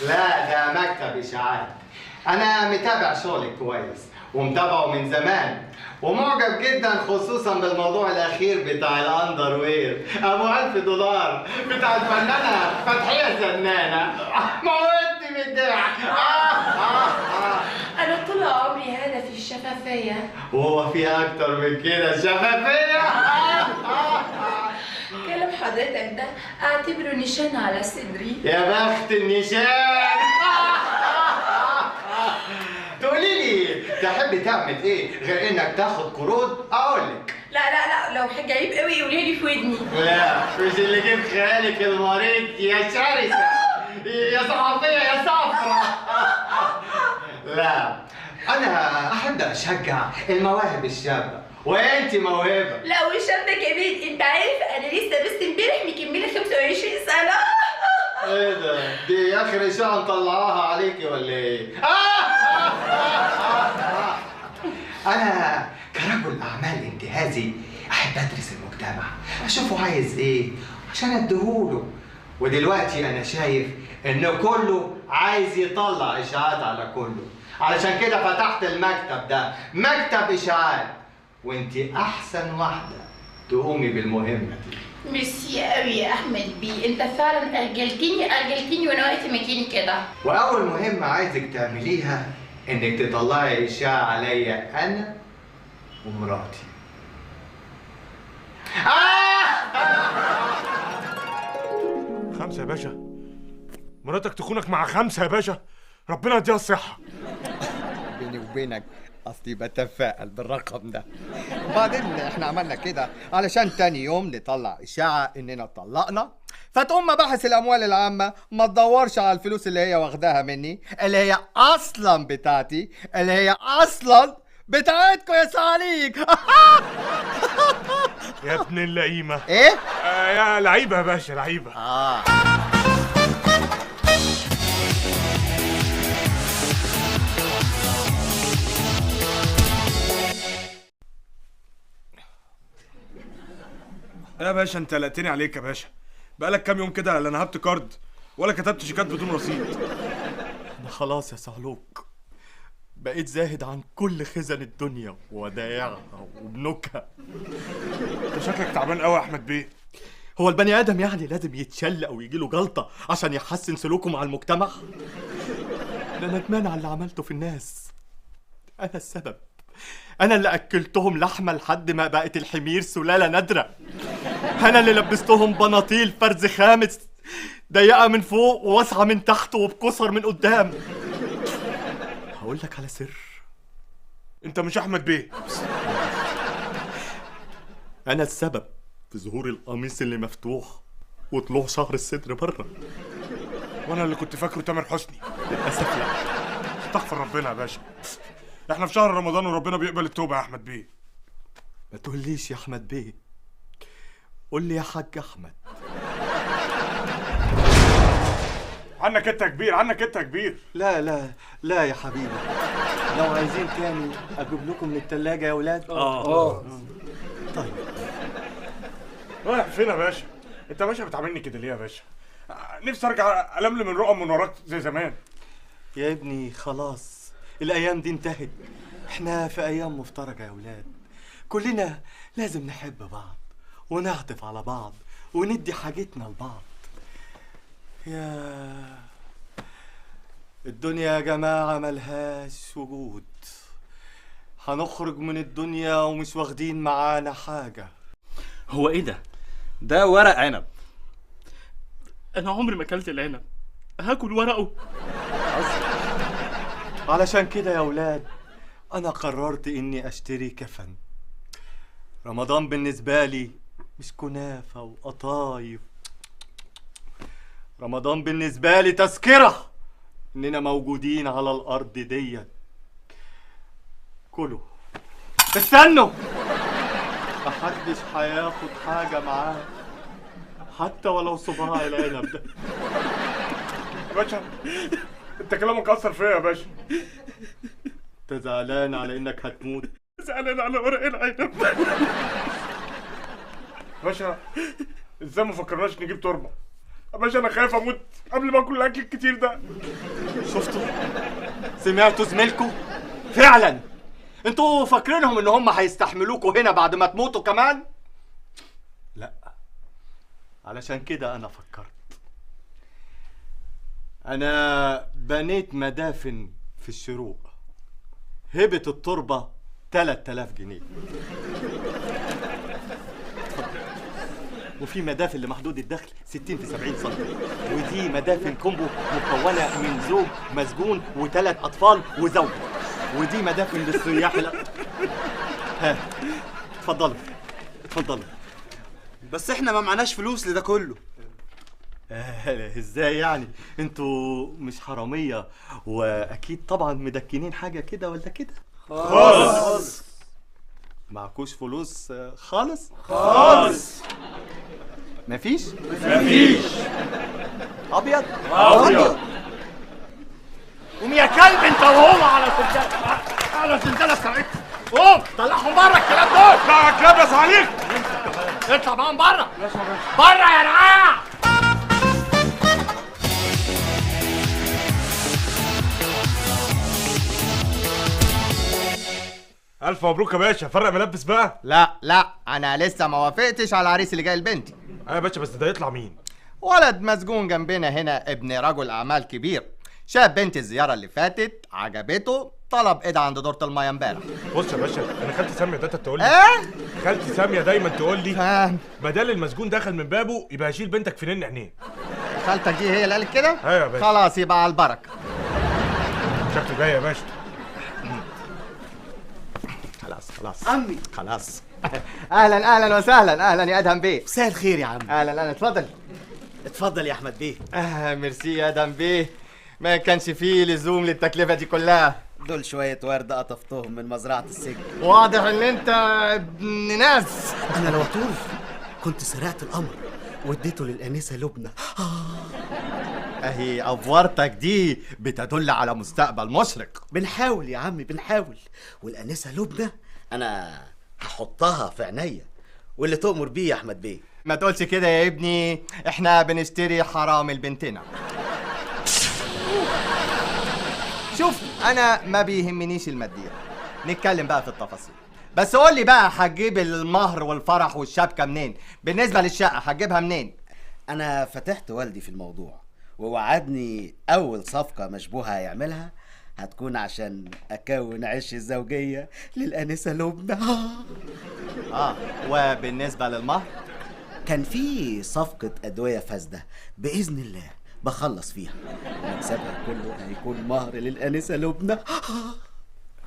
لا ده مكتب إشاعات. أنا متابع شغلك كويس ومتابعه من زمان ومعجب جدا خصوصا بالموضوع الأخير بتاع الأندروير أبو $1000 بتاع الفنانة فتحية زنانة. موتني من الضحك. انا طول عمري هدفي الشفافية. وهو في أكتر من كده شفافية؟ كلام حضرتك ده اعتبره نشان على صدري. يا بخت النشان. تقولي لي تحبي تعمل ايه غير انك تاخد قروض؟ اقولك لا لا لا لو حاجة عيب قوي قولي لي في ودني. لا مش اللي جيب خيالك المريض يا شرسة يا صحفية يا صفرة. لا انا احب اشجع المواهب الشابة وانت موهبة. لا وشاب كمان انت عارف انا لسه بس امبارح مكملة 25 سنة. ايه ده؟ دي اخر اشاعة مطلعاها عليكي ولا ايه؟ انا كرجل اعمال انتهازي احب ادرس المجتمع، اشوفه عايز ايه عشان اديهوله. ودلوقتي انا شايف ان كله عايز يطلع اشاعات على كله، علشان كده فتحت المكتب ده، مكتب اشاعات، وانت احسن واحده تقومي بالمهمه دي. ميرسي قوي يا احمد بيه، انت فعلا ارجلتني وانا واقفه مكاني كده. واول مهمه عايزك تعمليها انك تطلعي اشاعه عليا انا ومراتي. 5 يا باشا؟ مراتك تخونك مع 5 يا باشا؟ ربنا يديها الصحه. بيني وبينك اصلي بتفائل بالرقم ده، وبعدين احنا عملنا كده علشان تاني يوم نطلع اشاعه اننا اتطلقنا، فتقوم مباحث الاموال العامه ما تدورش على الفلوس اللي هي واخداها مني، اللي هي اصلا بتاعتي، اللي هي اصلا بتاعتكم يا صعاليك. يا ابن اللئيمه. ايه؟ يا لعيبه يا باشا لعيبه. يا باشا انت قلقتني عليك يا باشا. بقالك كام يوم كده لا نهبت كارد ولا كتبت شيكات بدون رصيد. انا خلاص يا صهلوك بقيت زاهد عن كل خزن الدنيا وودائعها وبنوكها. انت شكلك تعبان قوي يا احمد بيه. هو البني ادم يعني لازم يتشل او يجيله جلطه عشان يحسن سلوكه مع المجتمع؟ انا ندمان على اللي عملته في الناس. انا السبب، انا اللي اكلتهم لحمه لحد ما بقت الحمير سلاله نادره. انا اللي لبستهم بناطيل فرز خامس ضيقه من فوق وواسعه من تحت وبكسر من قدام. هقول لك على سر. انت مش احمد بيه. انا السبب في ظهور القميص اللي مفتوح وطلوع شهر الصدر بره. وانا اللي كنت فاكره تامر حسني. للاسف لا. استغفر ربنا يا باشا، احنا في شهر رمضان وربنا بيقبل التوبه يا احمد بيه. ما تقوليش يا احمد بيه، قول لي يا حاج احمد. عنك انت يا كبير، عنك انت يا كبير. لا لا لا يا حبيبي، لو عايزين تاني اجيب لكم من التلاجة يا ولاد. طيب رايح فين يا باشا؟ انت يا باشا بتعاملني كده ليه يا باشا؟ نفسي ارجع الملم الرقم من وراك زي زمان. يا ابني خلاص الايام دي انتهت، احنا في ايام مفترجة يا ولاد. كلنا لازم نحب بعض ونعطف على بعض وندي حاجتنا لبعض. يا الدنيا يا جماعة ملهاش وجود، هنخرج من الدنيا ومش واخدين معانا حاجة. هو ايه ده؟ ده ورق عنب. انا عمري ما اكلت العنب، هاكل ورقه؟ علشان كده يا ولاد انا قررت اني اشتري كفن. رمضان بالنسبة لي مش كنافة وقطايف، رمضان بالنسبة لي تذكرة اننا موجودين على الارض ديت. كلوا استنوا، محدش هياخد حاجة معاه حتى ولو صباع العنب ده. يا باشا انت كلامك اثر فيا يا باشا. انت زعلان على انك هتموت؟ زعلان على ورق العنب. باشا ازاي ما فكرناش نجيب تربه؟ يا باشا انا خايف اموت قبل ما اكل الاكل الكتير ده. شفتوا؟ سمعتوا زميلكوا؟ فعلا انتوا فاكرينهم ان هم هيستحملوكوا هنا بعد ما تموتوا كمان؟ لا، علشان كده انا فكرت. انا بنيت مدافن في الشروق، هبة التربة 3000 جنيه. وفي مدافن لمحدود الدخل 60 في 70 سم، ودي مدافن كومبو مكونه من زوج مسجون وثلاث اطفال وزوجه، ودي مدافن للسياح. ها اتفضلوا اتفضلوا. بس احنا ما معناش فلوس لده كله. ازاي يعني؟ انتوا مش حراميه واكيد طبعا مدكنين حاجه كده ولا كده؟ خالص. معكوش فلوس خالص؟ خالص. مفيش؟ مفيش. ابيض؟ ابيض. قوم يا كلب انت وهو على السندله، على السندله بتاعتك. قوم طلعهم بره الكلاب دول. لا يا كلاب يا عليك. اطلع معاهم بره. بره يا رعاع. الف مبروك يا باشا. فرق ملبس بقى؟ لا انا لسه ما وافقتش على العريس اللي جاي لبنتي. يا باشا بس ده يطلع مين؟ ولد مسجون جنبنا هنا، ابن رجل اعمال كبير، شاف بنتي الزياره اللي فاتت عجبته، طلب ايد عند دورة المايه امبارح. بص يا باشا انا خالتي ساميه ده تقول لي ايه؟ خالتي ساميه دايما تقول لي بدل المسجون دخل من بابه يبقى هشيل بنتك في نن عينيه. خالتك دي هي اللي قالت كده؟ ايوه يا باشا. خلاص يبقى على البركه. شكله جاي يا باشا. خلاص عمي خلاص. اهلا وسهلا. اهلا يا ادهم بيه. مساء الخير يا عم. اهلا اتفضل. اتفضل يا احمد بيه. ميرسي يا ادهم بيه، ما كانش فيه لزوم للتكلفه دي كلها. دول شويه ورد قطفتهم من مزرعه السجن. واضح ان انت ابن ناس. انا لو طول كنت سرقت القمر واديته للانسه لبنى. اهي افورتك دي بتدل على مستقبل مشرق. بنحاول يا عمي بنحاول، والانسه لبنى انا هحطها في عينيا، واللي تؤمر بيه يا احمد بيه. ما تقولش كده يا ابني، احنا بنشتري حرام لبنتنا. شوف انا ما بيهمنيش الماديات، نتكلم بقى في التفاصيل. بس قول لي بقى هتجيب المهر والفرح والشبكه منين؟ بالنسبه للشقه هتجيبها منين؟ انا فتحت والدي في الموضوع ووعدني اول صفقه مشبوهه هيعملها هتكون عشان اكون عش الزوجيه للانسه لبنى. وبالنسبه للمهر كان في صفقه ادويه فاسده باذن الله بخلص فيها، مكسبها كله هيكون مهر للانسه لبنى.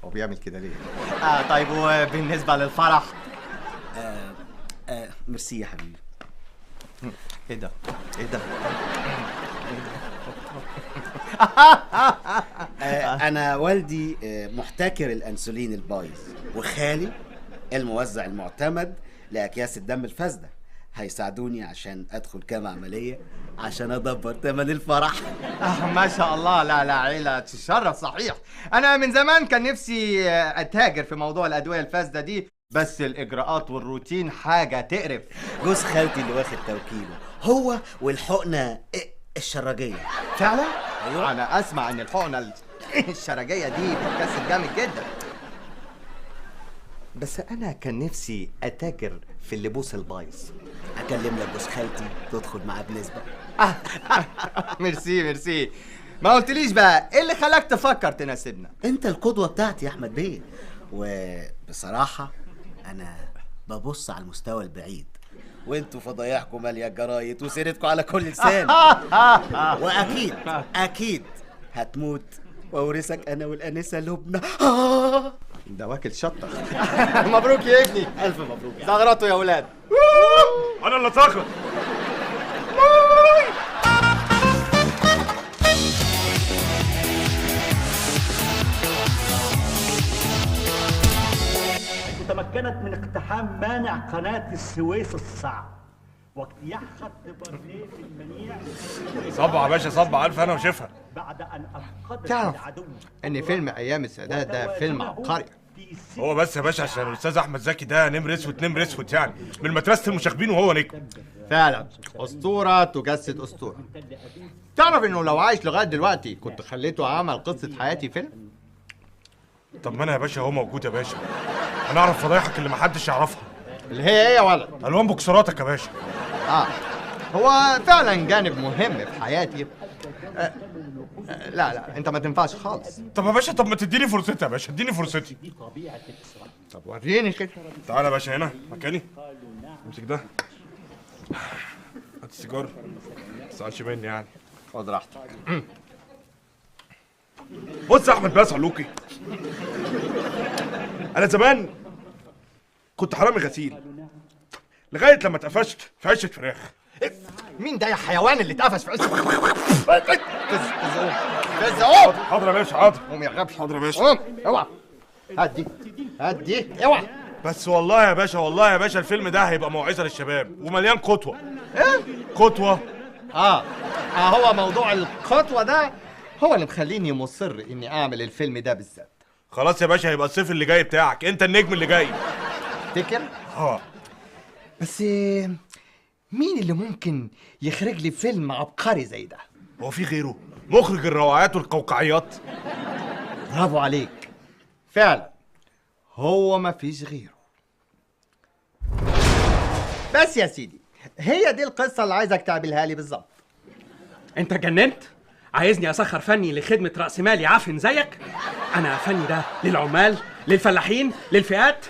هو بيعمل كده ليه؟ طيب وبالنسبة للفرح؟ ميرسي يا حبيبي. ايه ده؟ ايه ده؟ انا والدي محتكر الانسولين البايظ، وخالي الموزع المعتمد لاكياس الدم الفاسده، هيساعدوني عشان ادخل كام عمليه عشان ادبر ثمن الفرح. ما شاء الله. لا عيلة تشرف صحيح. انا من زمان كان نفسي اتاجر في موضوع الادويه الفاسده دي، بس الاجراءات والروتين حاجه تقرف. جوز خالتي اللي واخد توكيله هو والحقنه الشراجيه. فعلا؟ ايوه. انا اسمع ان الحقنه الشراجيه دي بتكسب جامد جدا، بس انا كان نفسي اتاجر في اللبوس البايظ. اكلم لك جوز خالتي تدخل معاه بنسبه. ميرسي. ما قلتليش بقى ايه اللي خلاك تفكر تناسبنا؟ انت القدوه بتاعتي يا احمد بيه، وبصراحه انا ببص على المستوى البعيد، وانتوا فضايحكم ماليه الجرايد وسيرتكم على كل لسان. واكيد هتموت واورثك انا والانسه لبنى. ده واكل شطه. مبروك يا ابني. الف مبروك. زغرطوا يا ولاد. انا اللي اتاخر. تمكنت من اقتحام مانع قناة السويس الصعب واجتياح خط برلين المنيع. صبع يا باشا صبع، الف انا وشفها. بعد ان افقدت تعرف العدو ان فيلم ايام السادات ده فيلم عبقري. هو بس يا باشا عشان الاستاذ احمد زكي ده نمر اسود يعني من مدرسه المشاغبين وهو نجم. فعلا اسطوره تجسد اسطوره. تعرف انه لو عايش لغايه دلوقتي كنت خليته عمل قصه حياتي فيلم. طب ما انا يا باشا هو موجود يا باشا، انا اعرف فضايحك اللي محدش يعرفها. اللي هي ايه يا ولد؟ الوان بوكسراتك يا باشا. هو فعلا جانب مهم في حياتي. لا انت ما تنفعش خالص. طب يا باشا، طب ما تديني فرصتي يا باشا، اديني فرصتي. طب وريني كده. تعالى يا باشا هنا مكاني، امسك ده، هات السيجار، ما تزعلش مني يعني. خد راحتك. بص يا احمد بقى صعلوكي، انا زمان كنت حرامي غسيل لغايه لما اتقفشت في عشه فراخ. مين ده يا حيوان اللي اتقفش في عشه فراخ؟ فز حاضر يا باشا حاضر. قوم يا غبي. حاضر يا باشا. قوم اوعى. هات دي اوعى. بس والله يا باشا الفيلم ده هيبقى موعظه للشباب ومليان قطوه. ايه؟ قطوه. هو موضوع الخطوه ده هو اللي مخليني مصر اني اعمل الفيلم ده بالذات. خلاص يا باشا، هيبقى الصيف اللي جاي بتاعك، انت النجم اللي جاي. تفتكر؟ بس مين اللي ممكن يخرج لي فيلم عبقري زي ده؟ هو في غيره؟ مخرج الروعات والقوقعيات. برافو عليك، فعلا هو ما فيش غيره. بس يا سيدي، هي دي القصة اللي عايزك تعملها لي بالظبط. انت جننت؟ عايزني اسخر فني لخدمة رأس مالي عفن زيك؟ انا فني ده للعمال، للفلاحين، للفئات.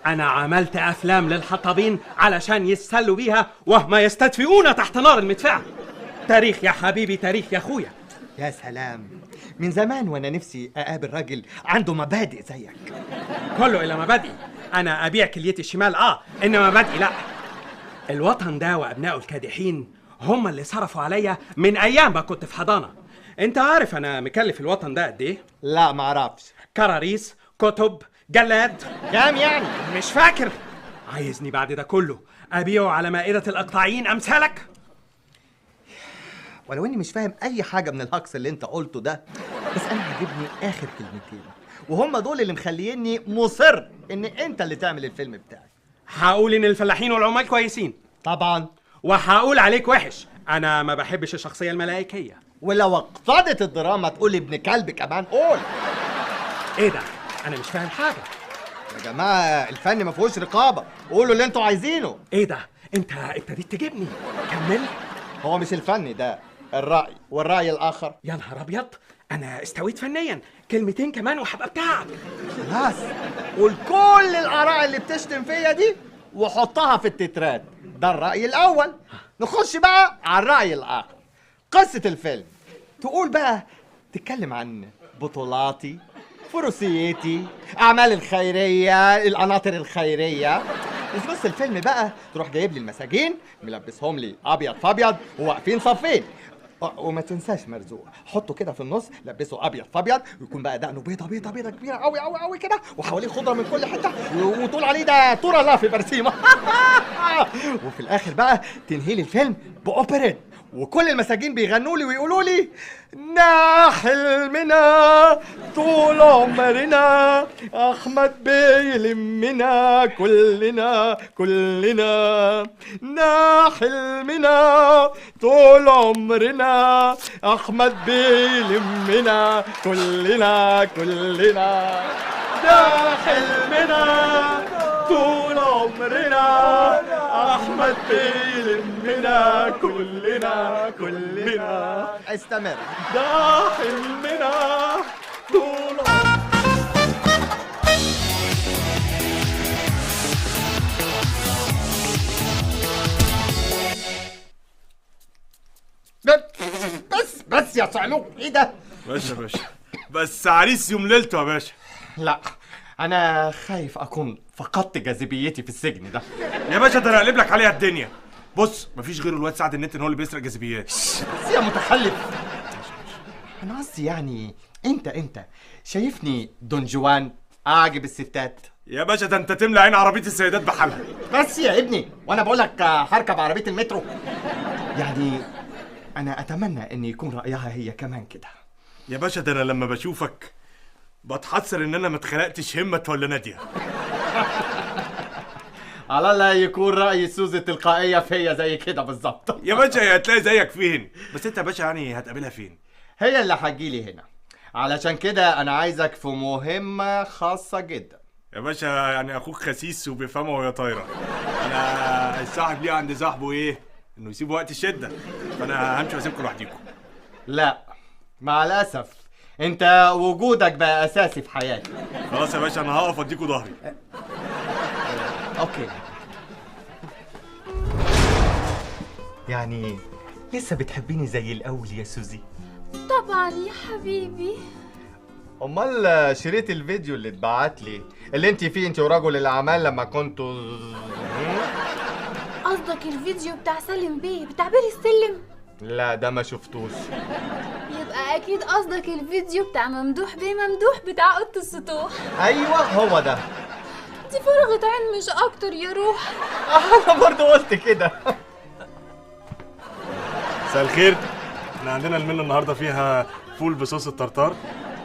انا عملت افلام للحطابين علشان يستسلوا بيها وهم يستدفئون تحت نار المدفع. تاريخ يا حبيبي، تاريخ يا اخويا. يا سلام، من زمان وانا نفسي اقابل راجل عنده مبادئ زيك. كله الى مبادئي. انا ابيع كليتي الشمال انما مبادئي لا. الوطن ده وابنائه الكادحين هم اللي صرفوا عليا من ايام ما كنت في حضانه. انت عارف انا مكلف الوطن ده قد ايه؟ لا ما اعرفش. كراريس، كتب، جلاد. كام يعني؟ مش فاكر. عايزني بعد ده كله ابيعه على مائده الاقطاعيين امثالك؟ ولو اني مش فاهم اي حاجه من الهجص اللي انت قلته ده، بس انا عاجبني اخر كلمتين، وهم دول اللي مخليني مصر ان انت اللي تعمل الفيلم بتاعي. هقول ان الفلاحين والعمال كويسين طبعا، وهقول عليك وحش. انا ما بحبش الشخصيه الملائكيه. ولو اقتضت الدراما تقول ابن كلب كمان قول. ايه ده؟ انا مش فاهم حاجه يا جماعه. الفن ما فيهوش رقابه، قولوا اللي انتوا عايزينه. ايه ده؟ انت ابتديت تجيبني. كمل. هو مش الفن ده الرأي، والرأي الآخر. يا نهار أبيض، أنا استويت فنيا. كلمتين كمان وهبقى بتاعك. خلاص، قول كل الآراء اللي بتشتم فيا دي وحطها في التترات. ده الرأي الأول. نخش بقى على الرأي الآخر. قصة الفيلم تقول بقى تتكلم عن بطولاتي، فروسيتي، اعمال الخيريه، القناطر الخيريه. وفي نص الفيلم بقى تروح جايب لي المساجين ملبسهم لي ابيض فابيض وواقفين صفين. وما تنساش مرزوق، حطه كده في النص، لبسه ابيض فابيض، ويكون بقى دقنه بيضه بيضه بيضه كبيره قوي قوي قوي كده، وحواليه خضره من كل حته، وتقول عليه ده طور الله في برسيمه. وفي الاخر بقى تنهي لي الفيلم باوبريت، وكل المساجين بيغنوا لي ويقولوا لي: حلمنا طول عمرنا احمد بيلمنا كلنا كلنا، حلمنا طول عمرنا احمد بيلمنا كلنا كلنا، حلمنا طول عمرنا احمد بيلمنا كلنا كلنا. استمر. ده حلمنا طول بس يا صعلوك، ايه ده؟ باشا بس عريس يوم ليلته يا باشا. لا، انا خايف اكون فقدت جاذبيتي في السجن ده. يا باشا ده انا هقلب لك عليها الدنيا. بص، مفيش غير الواد سعد النت هو اللي بيسرق جاذبيات. بس يا متخلف، انا قصدي يعني انت شايفني دون جوان اعجب الستات؟ يا باشا ده انت تملى عين عربيه السيدات بحالها. بس يا ابني، وانا بقول لك هركب عربيه المترو. يعني انا اتمنى ان يكون رايها هي كمان كده. يا باشا ده انا لما بشوفك بتحسر ان انا ما اتخلقتش همت ولا ناديه. على الله يكون رأي سوزي تلقائية فيا زي كده بالظبط. يا باشا هي هتلاقي زيك فين؟ بس انت يا باشا يعني هتقابلها فين؟ هي اللي هتجيلي هنا، علشان كده انا عايزك في مهمة خاصة جدا. يا باشا يعني اخوك خسيس وبيفهمها وهي طايره. انا الصاحب ليه عند صاحبه ايه؟ انه يسيب وقت الشده، فانا همشي واسيبكم لوحديكم. لا مع الاسف، انت وجودك بقى اساسي في حياتي. خلاص يا باشا انا هقف اديكوا ظهري. اوكي. يعني لسه بتحبيني زي الاول يا سوزي؟ طبعا يا حبيبي. امال شريط الفيديو اللي اتبعت لي اللي انت فيه انت ورجل الاعمال لما كنتوا قصدك الفيديو بتاع سالم بيه بتاع بير السلم؟ لا ده ما شفتوش. يبقى اكيد قصدك الفيديو بتاع ممدوح بيه ممدوح بتاع اوضه السطوح. ايوه هو ده. دي فرغة عين مش اكتر يا روح. انا برضه قلت كده. مساء الخير. احنا عندنا المنيو النهارده فيها فول بصوص الطرطار،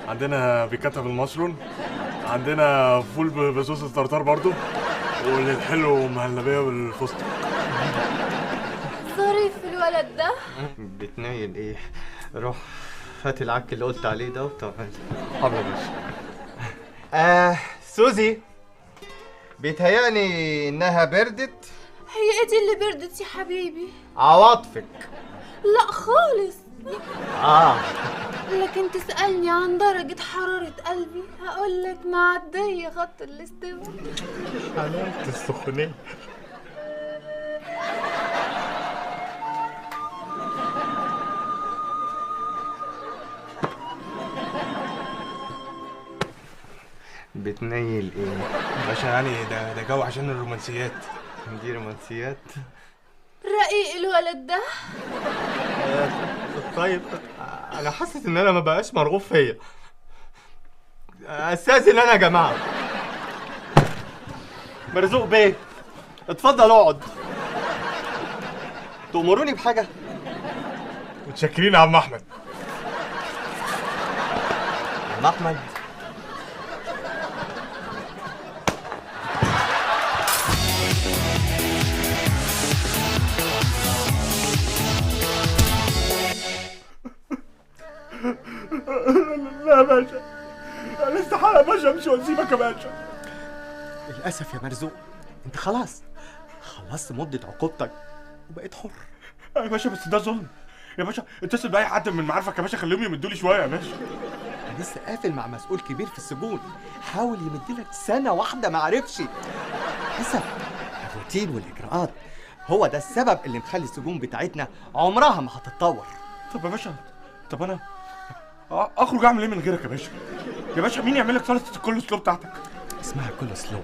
عندنا بيكاتا بالمشروم، عندنا فول بصوص الطرطار برضو، والحلو مهلبيه بالفستق. ظريف الولد ده. بتنايل ايه؟ روح هات العك اللي قلت عليه ده وتعال. حاضر يا باشا. سوزي بيتهيألي انها بردت. هي ايه دي اللي بردت يا حبيبي؟ عواطفك. لا خالص. لكن تسألني عن درجة حرارة قلبي هقولك معدية خط الاستواء. حلاوة السخونية. بتنيل ايه؟ باشا يعني ده جو عشان الرومانسيات. دي رومانسيات؟ رقيق الولد ده. طيب انا حاسس ان انا ما بقاش مرغوب فيا. استاذن انا يا جماعه. مرزوق بيه اتفضل اقعد. تأمروني بحاجه؟ متشكرين يا عم احمد. عم احمد لا يا باشا، انا استحاله يا باشا امشي واسيبك يا باشا. للاسف يا مرزوق انت خلاص خلصت مده عقوبتك وبقيت حر. يا باشا بس ده ظلم يا باشا. اتصل باي حد من معارفك يا باشا، خليهم يمدوا لي شويه يا باشا. انا لسه قافل مع مسؤول كبير في السجون، حاول يمدلك سنه واحده ما عرفش. للاسف الروتين والاجراءات هو ده السبب اللي مخلي السجون بتاعتنا عمرها ما هتتطور. طب يا باشا، طب انا اخرج اعمل ايه من غيرك يا باشا؟ يا باشا مين يعمل لك سلطه الكول سلو بتاعتك؟ اسمها كل سلو.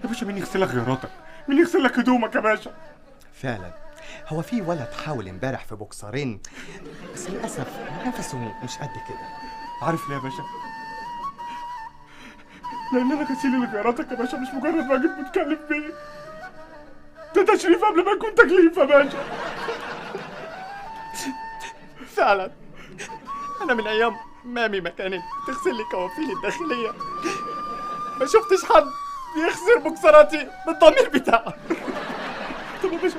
يا باشا مين يغسل لك غياراتك؟ مين يغسل لك هدومك يا باشا؟ فعلا هو في ولد حاول امبارح في بوكسرين، بس للاسف نفسه مش قد كده. عارف ليه يا باشا؟ لان انا غسيل غياراتك يا باشا مش مجرد واجب متكلف بيه، ده تشريف قبل ما يكون تكليف يا باشا. فعلا انا من ايام مامي ما كانت تغسل لي كوافيلي الداخليه ما شفتش حد يغسل بوكسراتي بالضمير بتاعه. طب يا باشا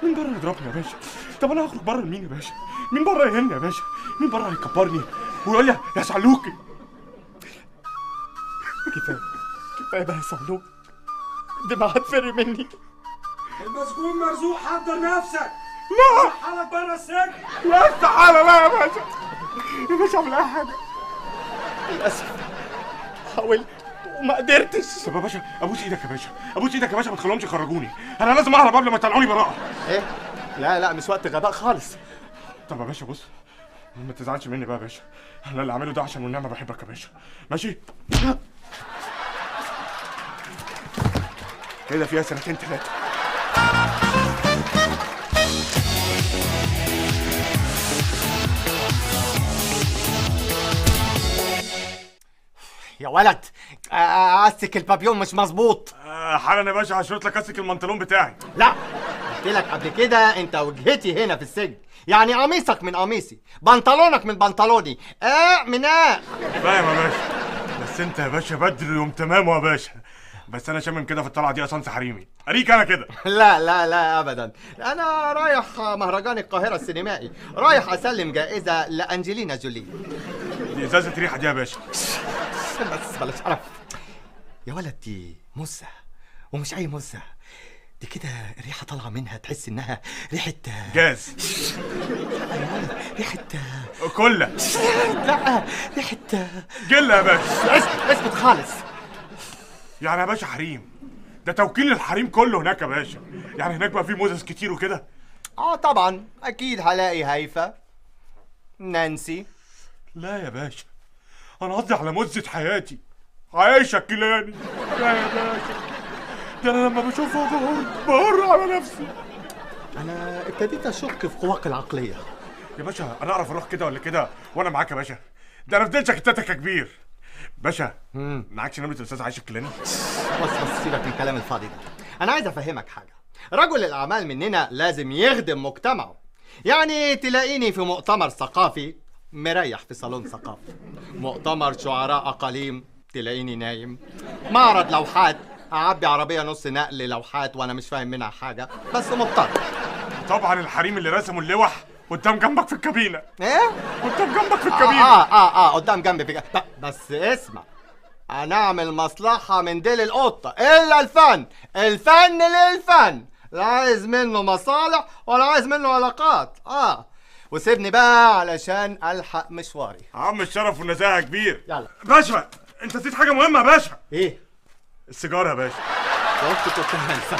مين بره يضربني يا باشا؟ طب انا هخرج بره لمين يا باشا؟ مين بره يهني يا باشا؟ مين بره هيكبرني ويقول لي يا سعلوكي؟ كفايه بقى يا صعلوك، الدمعة هتفر مني. المسجون مرزوق، حضر نفسك. لا حالك بره السجن. لا استحالة، لا يا باشا. يا باشا اعمل اي حاجة. للأسف حاولت وما قدرتش. طب يا باشا ابوس ايدك يا باشا، ابوس ايدك يا باشا، ما تخليهمش يخرجوني، انا لازم اهرب قبل ما يطلعوني براءة. ايه؟ لا مش وقت غباء خالص. طب يا باشا بص، ما تزعلش مني بقى يا باشا، انا اللي عامله ده عشان والنعمة بحبك يا باشا، ماشي؟ كده فيها سنتين 3. يا ولد اسك البابيون مش مظبوط. حالا يا باشا هشرط لك اسك المنطلون بتاعي. لا قلت لك قبل كده انت وجهتي هنا في السجن، يعني قميصك من قميصي، بنطلونك من بنطلوني، من فاهم يا باشا، بس انت يا باشا بدر يوم تمام يا باشا، بس انا شامم كده في الطلعه دي اصنص حريمي، اريك انا كده. لا ابدا، انا رايح مهرجان القاهره السينمائي، رايح اسلم جائزه لانجلينا جولي. دي ازازه ريحه دي يا باشا. بس بلاش عرف يا ولد، دي مزه ومش اي مزه، دي كده ريحه طالعه منها تحس انها ريحه جاز. لا يا ولد، ريحه كله. لا ريحه جله يا باشا. اسكت خالص. يعني يا باشا حريم، ده توكيل الحريم كله هناك يا باشا، يعني هناك بقى في موزس كتير وكده. طبعا اكيد هلاقي هيفا، نانسي. لا يا باشا، انا قصدي على مزة حياتي، عايشة كيلاني. لا يا باشا، ده انا لما بشوفها بهر على نفسي. انا ابتديت اشك في قواك العقليه يا باشا. انا اعرف اروح كده ولا كده وانا معاك يا باشا، ده انا فضلت شكتتك يا كبير باشا. معاكش نمرة الاستاذ عايش الكيلاني؟ بس سيبك من الكلام الفاضي ده، انا عايز افهمك حاجه. رجل الاعمال مننا لازم يخدم مجتمعه، يعني تلاقيني في مؤتمر ثقافي مريح في صالون ثقافي، مؤتمر شعراء اقاليم تلاقيني نايم، معرض لوحات اعبي عربيه نص نقل لوحات وانا مش فاهم منها حاجه بس مضطر. طبعا الحريم اللي رسموا اللوح قدام جنبك في الكابينه. ايه؟ قدام جنبك في الكابينه. قدام جنبي في بس اسمع، هنعمل مصلحه من ديل القطه، الا الفن للفن، لا عايز منه مصالح ولا عايز منه علاقات. وسيبني بقى علشان الحق مشواري. عم الشرف والنزاهه يا كبير. يلا باشا، انت نسيت حاجه مهمه يا باشا. ايه؟ السيجاره يا باشا. كنت هنسى.